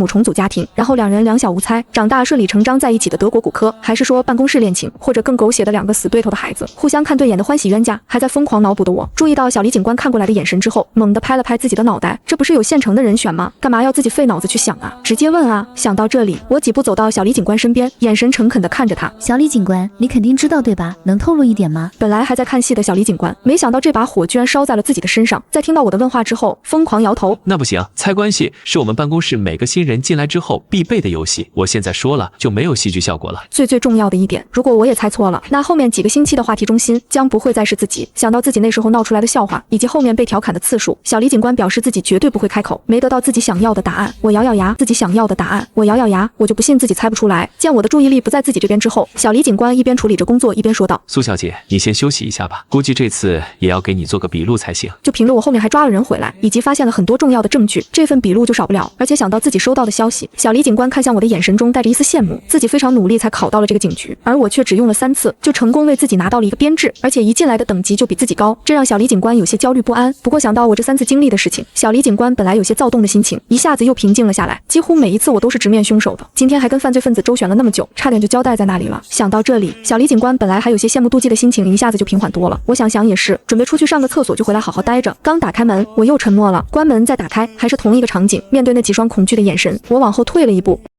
重组家庭，然后两人两小无猜，长大顺理成章在一起的德国骨科，还是说办公室恋情，或者更狗血的两个死对头的孩子，互相看对眼的欢喜冤家。还在疯狂脑补的我，注意到小李警官看过来的眼神之后，猛地拍了拍自己的脑袋，这不是有现成的人选吗？干嘛要自己费脑子去想啊？直接问啊！想到这里，我几步走到小李警官身边，眼神诚恳地看着他。小李警官，你肯定知道对吧？能透露一点吗？本来还在看戏的小李警官，没想到这把火居然烧在了自己的身上。在听到我的问话之后，疯狂摇头。那不行，猜关系是我们办公室每个新人进来之后必备的游戏，我现在说了就没有戏剧效果了。最重要的一点，如果我也猜错了，那后面几个星期的话题中心将不会再是自己。想到自己那时候闹出来的笑话，以及后面被调侃的次数，小李警官表示自己绝对不会开口。没得到自己想要的答案，我咬咬牙，自己想要的答案，我咬咬牙，我就不信自己猜不出来。见我的注意力不在自己这边之后，小李警官一边处理着工作，一边说道：“苏小姐，你先休息一下吧，估计这次也要给你做个笔录才行。”就凭着我后面还抓了人回来，以及发现了很多重要的证据，这份笔录就少不了。而且想到自己收到的消息，小李警官看向我的眼神中带着一丝羡慕，自己非常努力才考到了这个警局，而我却只用了3次就成功为自己拿到了一个编制，而且一进来的等级就比自己高，这让小李警官有些焦虑不安。不过想到我这3次经历的事情，小李警官本来有些躁动的心情一下子又平静了下来。几乎每一次我都是直面凶手的，今天还跟犯罪分子周旋了那么久，差点就交代在那里了。想到这里，小李警官本来还有些羡慕妒忌的心情一下子就平缓多了。我想也是，准备出去上个厕所就回来好好待着。刚打开门，我又沉默了，关门再打开，还是同一个场景，面对那几双恐惧的眼神，我往后退了一步。